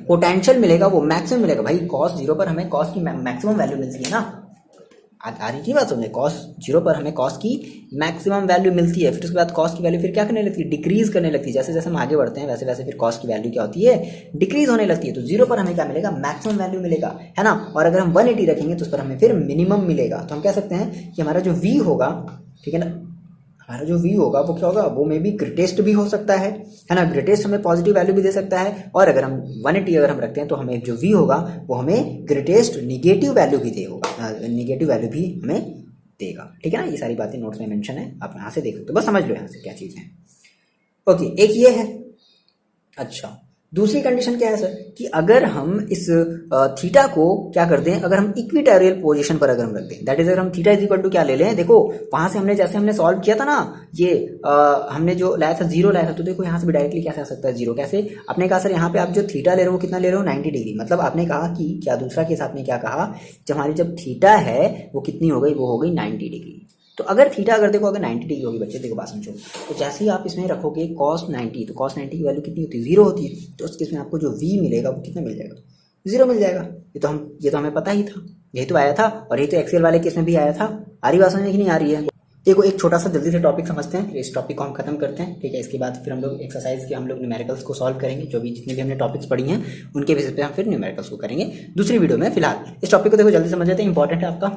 पोटेंशियल मिलेगा वो मैक्सिमम मिलेगा। भाई cos 0 पर हमें cos की मैक्सिमम वैल्यू मिलती है ना, आ रही थी बात समझे, कॉस जीरो पर हमें कॉस की मैक्सिमम वैल्यू मिलती है, फिर उसके बाद कॉस की वैल्यू फिर क्या करने लगती है, डिक्रीज करने लगती है। जैसे जैसे हम आगे बढ़ते हैं वैसे वैसे फिर कॉस की वैल्यू क्या होती है, डिक्रीज होने लगती है। तो जीरो पर हमें क्या मिलेगा, मैक्सिमम वैल्यू मिलेगा, है ना। और अगर हम 180 रखेंगे तो उस पर हमें फिर मिनिमम मिलेगा। तो हम कह सकते हैं कि हमारा जो वी होगा, ठीक है ना, हमारा जो वी होगा वो क्या होगा, वो मे बी ग्रेटेस्ट भी हो सकता है ना। ग्रेटेस्ट हमें पॉजिटिव वैल्यू भी दे सकता है, और अगर हम 180 अगर हम रखते हैं तो हमें जो वी होगा वो हमें ग्रेटेस्ट निगेटिव वैल्यू भी देगा, निगेटिव वैल्यू भी हमें देगा, ठीक है ना। ये सारी बातें नोट्स में मेंशन है, आप यहाँ से देख सकते हो, बस समझ लो यहाँ से क्या चीज़ है। ओके, एक ये है। अच्छा, दूसरी कंडीशन क्या है सर, कि अगर हम इस थीटा को क्या कर दें, अगर हम इक्विटोरियल पोजीशन पर अगर हम रख दें, दैट इज अगर हम थीटा इज इक्वल टू क्या ले लें, देखो वहां से हमने जैसे हमने सॉल्व किया था ना, ये हमने जो लाया था जीरो लाया था, तो देखो यहाँ से भी डायरेक्टली कैसे आ सकता है जीरो, कैसे, आपने कहा सर यहाँ पे आप जो थीटा ले रहे हो कितना ले रहे हो, 90 डिग्री। मतलब आपने कहा कि क्या, दूसरा केस आपने क्या कहा, जब हमारी जब थीटा है वो कितनी हो गई, वो हो गई 90 डिग्री। तो अगर थीटा अगर देखो अगर 90 डिग्री होगी बच्चे, देखो बात समझो, तो जैसे ही आप इसमें रखोगे cos 90, तो cos 90 की वैल्यू कितनी होती है, जीरो होती है। तो उस केस में आपको जो v मिलेगा वो कितना मिल जाएगा, जीरो मिल जाएगा। ये तो हमें पता ही था, यही तो आया था, और यही तो एक्सेल वाले केस में भी आया था। आ रही बात समझ की नहीं आ रही है। देखो एक छोटा सा जल्दी से टॉपिक समझते हैं, इस टॉपिक को हम खत्म करते हैं, ठीक है। इसके बाद फिर हम लोग एक्सरसाइज के हम लोग न्यूमेरिकल्स को सॉल्व करेंगे, जो भी जितने भी हमने टॉपिक्स पढ़ी हैं उनके बेसिस पे हम फिर न्यूमेरिकल्स को करेंगे दूसरी वीडियो में। फिलहाल इस टॉपिक को देखो जल्दी समझ जाते हैं, इंपॉर्टेंट है आपका।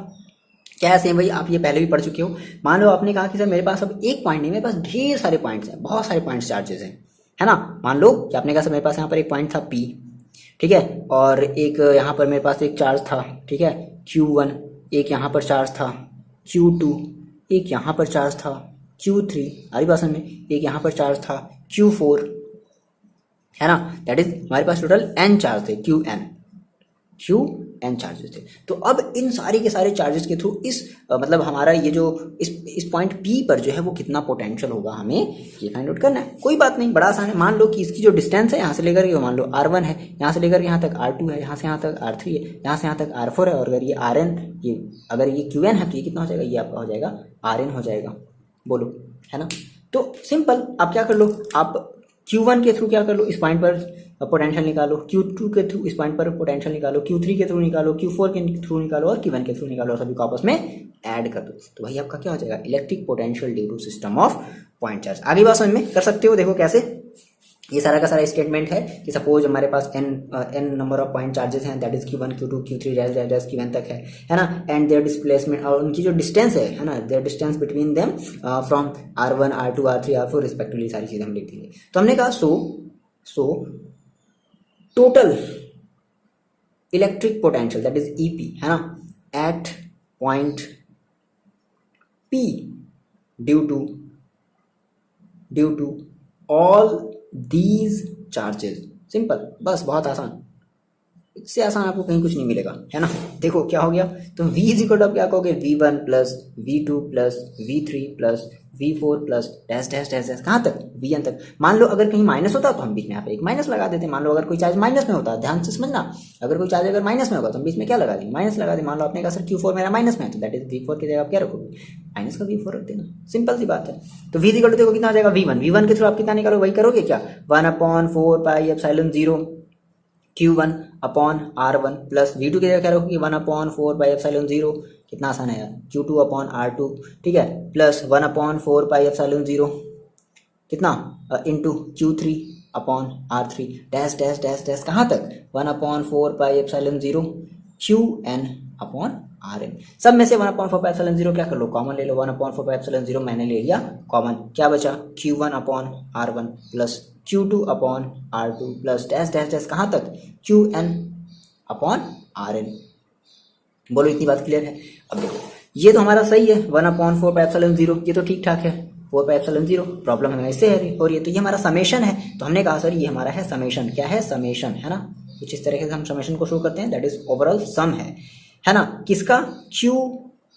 क्या है सेम भाई, आप ये पहले भी पढ़ चुके हो। मान लो आपने कहा कि सर मेरे पास अब एक पॉइंट नहीं, मेरे पास ढेर सारे पॉइंट्स हैं, बहुत सारे पॉइंट्स चार्जेस हैं, है ना। मान लो कि आपने कहा सर मेरे पास यहाँ पर एक पॉइंट था P, ठीक है, और एक यहाँ पर मेरे पास एक चार्ज था, ठीक है, Q1, एक यहाँ पर चार्ज था Q2, एक यहाँ पर चार्ज था Q3, आरी बात में, एक यहाँ पर चार्ज था Q4, है ना। दैट इज हमारे पास टोटल n चार्ज थे, Qn चार्जेस थे। तो अब इन सारे के सारे चार्जेस के थ्रू इस मतलब हमारा ये जो इस पॉइंट P पर जो है वो कितना पोटेंशियल होगा, हमें ये फाइंड आउट करना है। कोई बात नहीं, बड़ा आसान है। मान लो कि इसकी जो डिस्टेंस है यहाँ से लेकर के, मान लो R1 है, यहाँ से लेकर यहाँ तक R2 है, यहाँ से यहाँ तक R3 है, यहाँ से यहाँ तक R4 है, और अगर ये Rn, ये अगर ये Qn है तो ये कितना हो जाएगा, ये आपका हो जाएगा Rn हो जाएगा, बोलो, है ना। तो सिंपल, आप क्या कर लो, आप Q1 के थ्रू क्या कर लो, इस पॉइंट पर पोटेंशियल निकालो, Q2 के थ्रू इस पॉइंट पर पोटेंशियल निकालो, Q3 के थ्रू निकालो, Q4 के थ्रू निकालो, और Q1 के थ्रू निकालो, और सभी को आपस में ऐड कर दो। तो भाई आपका क्या हो जाएगा, electric potential due to system of point charge. आगे बात समझ में कर सकते हो। देखो कैसे, ये सारा का सारा स्टेटमेंट है कि सपोज हमारे पास n number of point charges हैं, that is Q1 Q2 Q3 dash Qn तक है ना, एंड देयर डिस्प्लेसमेंट, और उनकी जो डिस्टेंस है ना, there distance between them from R1 R2 R3 R4 respectively, सारी चीजें हम लिख देंगे। तो हमने कहा so total electric potential that is EP, है ना, at point P due to all these charges. Simple, बस बहुत आसान, इससे आसान आपको कहीं कुछ नहीं मिलेगा, है ना। देखो क्या हो गया, तो V इज इक्वल टू आप क्या कहोगे, V1 plus V2 plus V3 plus V4 plus dash dash dash dash, कहाँ तक, Vn तक। मान लो अगर कहीं माइनस होता तो हम बीच में यहाँ पे एक माइनस लगा देते। मान लो अगर कोई चार्ज माइनस में होता, ध्यान से समझना, अगर कोई चार्ज अगर माइनस में होगा तो हम बीच में क्या लगा देंगे, माइनस लगा दें। मान लो आपने कहा सर Q4 मेरा माइनस में है, तो दैट इज V4 की जगह आप क्या रखोगे, माइनस का V4 रख देना, सिंपल सी बात है। तो V इक्वल टू देखो कितना आ जाएगा, V1 के थ्रू आप कितना निकालो, वही करोगे क्या, 1/4 pi epsilon 0 Q1 upon R1 plus V2 की जगह क्या रखोगे, 1/4 पाई एप्सिलॉन 0, कितना आसान है यार, Q2 अपॉन R2, ठीक है, प्लस 1/4 पाई एप्सिलॉन 0 कितना into Q3 upon R3 dash dash dash dash, कहाँ तक, 1/4 pi epsilon 0 Qn upon Rn। सब में से 1/4 पाई एप्सिलॉन 0 क्या कर लो, कॉमन ले लो, 1/4 पाई एप्सिलॉन 0 मैंने ले लिया कॉमन, क्या बचा, Q1 upon R1 plus Q2 upon R2 plus dash dash dash, कहाँ तक, Qn अपॉन Rn। बोलो इतनी बात क्लियर है। अब देखो ये तो हमारा सही है, 1/4 पाई एप्सिलॉन 0, ये तो ठीक ठाक है, 4 पाई एप्सिलॉन 0, प्रॉब्लम हमें इससे हो रही है, तो ये हमारा समेशन है। तो हमने कहा सर ये हमारा है समेशन, क्या है, समेशन, है ना। कुछ इस तरीके से हम समेशन को शो करते हैं, दैट इज ओवरऑल सम है ना, किसका,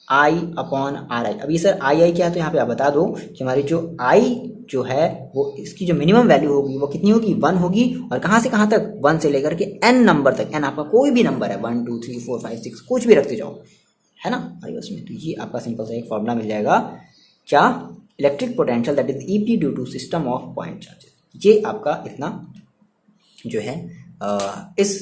Qi अपॉन Ri। अब ये सर आई क्या है, तो यहाँ पे आप बता दो कि हमारी जो I जो है वो इसकी जो मिनिमम वैल्यू होगी वो कितनी होगी, 1 होगी, और कहाँ से कहाँ तक, 1 से लेकर के n नंबर तक, n आपका कोई भी नंबर है, 1 2 3 4 5 6 कुछ भी रखते जाओ, है ना। बस में तो ये आपका सिंपल सा एक फॉर्मूला मिल जाएगा, क्या, electric potential that is EP due to system of point charges. ये आपका इतना जो है इस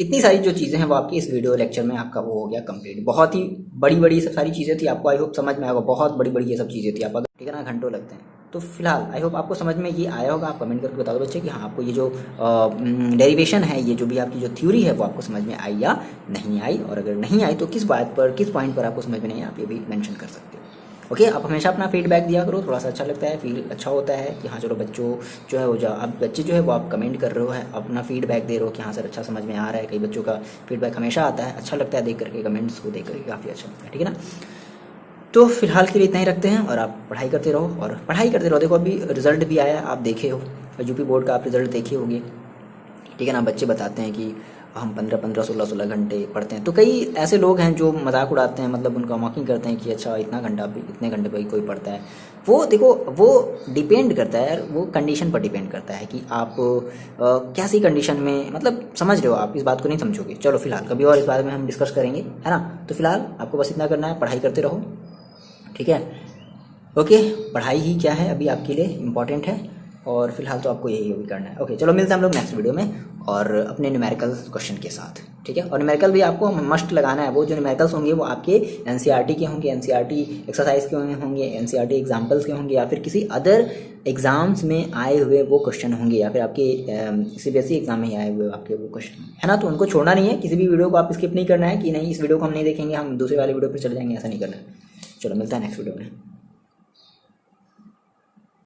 इतनी सारी जो चीज़ें हैं वो आपकी इस वीडियो लेक्चर में आपका वो हो गया कंप्लीट। बहुत ही बड़ी बड़ी सब सारी चीज़ें थी, आपको आई होप समझ में आएगा। बहुत बड़ी बड़ी ये सब चीज़ें थी, आप अगर ठीक है ना, घंटों लगते हैं। तो फिलहाल आई होप आपको समझ में ये आया होगा। आप कमेंट करके बता दो बच्चे कि हाँ आपको ये जो डेरिवेशन है, ये जो भी आपकी जो थ्योरी है वो आपको समझ में आई या नहीं आई, और अगर नहीं आई तो किस बात पर, किस पॉइंट पर आपको समझ में नहीं आई, आप ये भी मेंशन कर सकते हो। ओके, आप हमेशा अपना फीडबैक दिया करो, थोड़ा सा अच्छा लगता है, फील अच्छा होता है कि हाँ चलो बच्चों जो है वो जो आप बच्चे जो है वो आप कमेंट कर रहे हो, है अपना फीडबैक दे रहे हो कि हाँ सर अच्छा समझ में आ रहा है। कई बच्चों का फीडबैक हमेशा आता है, अच्छा लगता है देख करके, कमेंट्स को देख करके काफ़ी अच्छा लगता है, ठीक है ना। तो फिलहाल के लिए इतना ही रखते हैं, और आप पढ़ाई करते रहो और पढ़ाई करते रहो। देखो अभी रिजल्ट भी आया, आप देखे हो, यूपी बोर्ड का आप रिजल्ट देखे होंगे, ठीक है ना। बच्चे बताते हैं कि हम 15-15, 16-16 घंटे पढ़ते हैं। तो कई ऐसे लोग हैं जो मजाक उड़ाते हैं, मतलब उनका मॉकिंग करते हैं कि अच्छा इतना घंटा भी, इतने घंटे पर कोई पढ़ता है। वो देखो वो डिपेंड करता है, वो कंडीशन पर डिपेंड करता है कि आप कैसी कंडीशन में, मतलब समझ रहे हो आप, इस बात को नहीं समझोगे। चलो फिलहाल कभी और इस बारे में हम डिस्कस करेंगे, है ना। तो फिलहाल आपको बस इतना करना है, पढ़ाई करते रहो, ठीक है। ओके, पढ़ाई ही क्या है अभी आपके लिए इम्पॉर्टेंट है, और फिलहाल तो आपको यही अभी करना है। ओके चलो, मिलते हैं हम लोग नेक्स्ट वीडियो में और अपने न्यूमेरिकल क्वेश्चन के साथ, ठीक है। और न्यूमेरिकल भी आपको मस्ट लगाना है, वो जो न्यूमेरिकल्स होंगे वो आपके एनसीईआरटी के होंगे, एनसीईआरटी एक्सरसाइज के होंगे, एनसीईआरटी एग्जाम्पल्स के होंगे, या फिर किसी अदर एग्जाम्स में आए हुए वो क्वेश्चन होंगे, या फिर आपके सीबीएसई एग्जाम में आए हुए आपके वो क्वेश्चन, है ना। तो उनको छोड़ना नहीं है, किसी भी वीडियो को आप स्किप नहीं करना है कि नहीं इस वीडियो को हम नहीं देखेंगे, हम दूसरे वाले वीडियो पर चले जाएंगे, ऐसा नहीं करना है। चलो मिलता है नेक्स्ट वीडियो में।